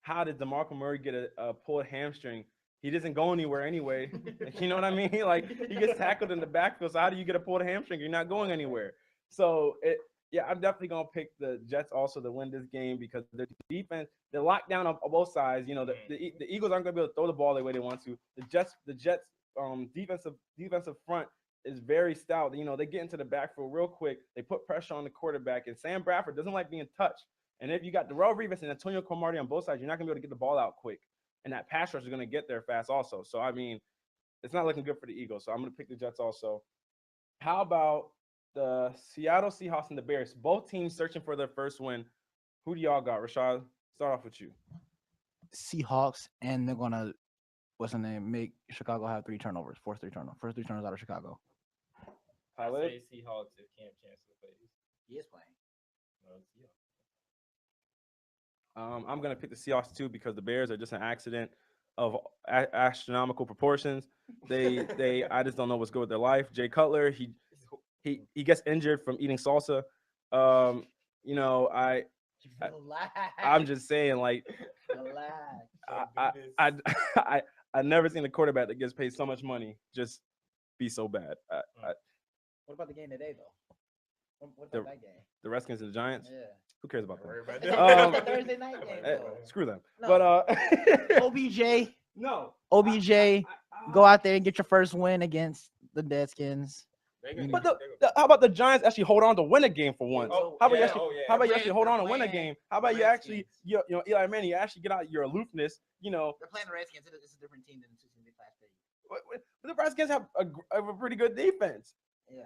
how did DeMarco Murray get a pulled hamstring? He doesn't go anywhere anyway. You know what I mean? Like, he gets tackled in the backfield. So how do you get a pulled hamstring? You're not going anywhere. So yeah, I'm definitely gonna pick the Jets also to win this game because their defense, they're locked down on both sides. The Eagles aren't gonna be able to throw the ball the way they want to. The Jets defensive front is very stout. They get into the backfield real quick. They put pressure on the quarterback, and Sam Bradford doesn't like being touched. And if you got Darrelle Revis and Antonio Cromartie on both sides, you're not gonna be able to get the ball out quick. And that pass rush is gonna get there fast also. So I mean, it's not looking good for the Eagles. So I'm gonna pick the Jets also. How about the Seattle Seahawks and the Bears? Both teams searching for their first win. Who do y'all got? Rashad, start off with you. Seahawks, and they're gonna make Chicago have 3 turnovers, force 3 turnovers, first 3 turnovers out of Chicago. I say Seahawks if Cam Chancellor plays. He is playing. I'm gonna pick the Seahawks too because the Bears are just an accident of astronomical proportions. I just don't know what's good with their life. Jay Cutler, he gets injured from eating salsa. I'm just saying, like, I never seen a quarterback that gets paid so much money just be so bad. What about the game today, though? What about that game? The Redskins and the Giants? Yeah. Who cares about them? The Thursday night game. Screw them. No. But OBJ, go out there and get your first win against the Redskins. But how about the Giants actually hold on to win a game for once? Oh, How about you yeah, actually? oh, yeah. How about you They're actually hold on to win a playing game? How about the you actually, Redskins. you know, Eli Manning, you actually get out your aloofness. You know, They're playing the Redskins. It's a different team than the two teams they played last year. but the Redskins have a pretty good defense. Yeah.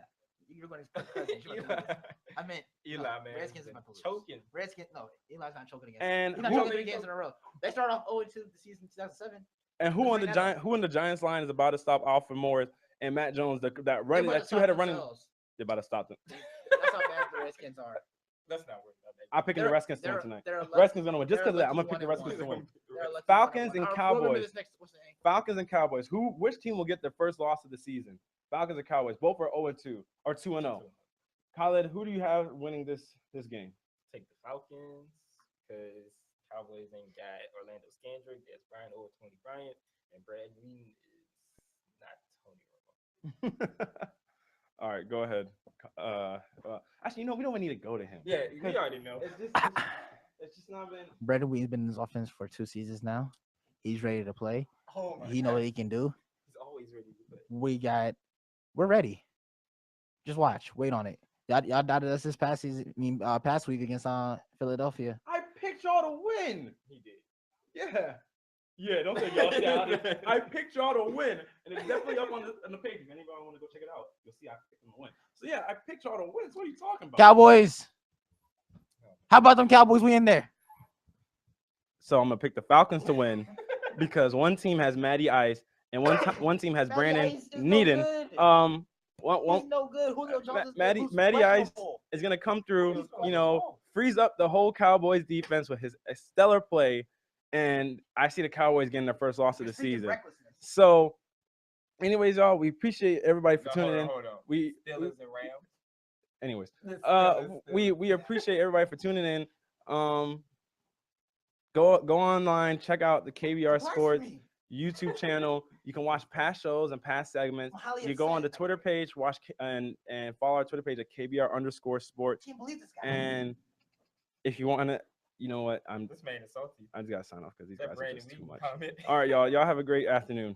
You're going to expect the Redskins. You're about to lose. I meant Eli, no, man, Redskins is been about to lose. choking. Redskins, no, Eli's not choking again. And He's not who- choking 3 games in a row. They started off 0-2 the season 2007. And who Let's on the bring that up. Giant? Who in the Giants line is about to stop Alfred Morris and Matt Jones? That They're running, about to that stop two-headed running. themselves. They're about to stop them. That's how bad the Redskins are. Let's not worry about that. I'm picking the Redskins to win They're- tonight. they're lucky- Redskins gonna win just they're because of that. I'm lucky gonna pick the 1-1. Redskins to win. They're lucky Falcons 1-1. and We'll go to Cowboys. this next- what's the name? Falcons and Cowboys. Which team will get their first loss of the season? Falcons and Cowboys. Both are 0-2 or 2-0. Khaled, who do you have winning this game? Take the Falcons because Cowboys ain't got Orlando Scandrick. There's Brian or Tony Bryant, and Brad Whedon is not Tony Romo. All right, go ahead. Actually, we don't even need to go to him. Yeah, we already know. It's just not been. Brandon Weed's been in his offense for 2 seasons now. He's ready to play. Oh my He know God. what he can do. He's always ready to play. We're ready. Just watch. Wait on it. Y'all doubted us this past season. Past week against Philadelphia. I picked y'all to win. He did. Yeah. Yeah, don't say y'all doubted. I picked y'all to win, and it's definitely up on the page. If anybody want to go check it out, you'll see I picked them to win. So yeah, I picked y'all to win. So what are you talking about? Cowboys. How about them Cowboys? We in there. So I'm gonna pick the Falcons to win because one team has Matty Ice and one team has Brandon Needon. He's no good. Julio Jones is Matty good. Who's Matty Ice questionable? is gonna come through. Freeze up the whole Cowboys defense with his stellar play, and I see the Cowboys getting their first loss of the You're speaking season. recklessness. So, anyways, y'all, we appreciate everybody for tuning in. Hold on. We Steelers and Rams. anyways, Steelers. we appreciate everybody for tuning in. Go online, check out the KBR Sports YouTube channel. You can watch past shows and past segments. You go on the Twitter page, watch and follow our Twitter page at KBR_sports. Can't believe this guy. And if you want to, you know what, This man is salty. I just gotta sign off because these That guys are Brandon just too Whedon much. comment. All right, y'all have a great afternoon.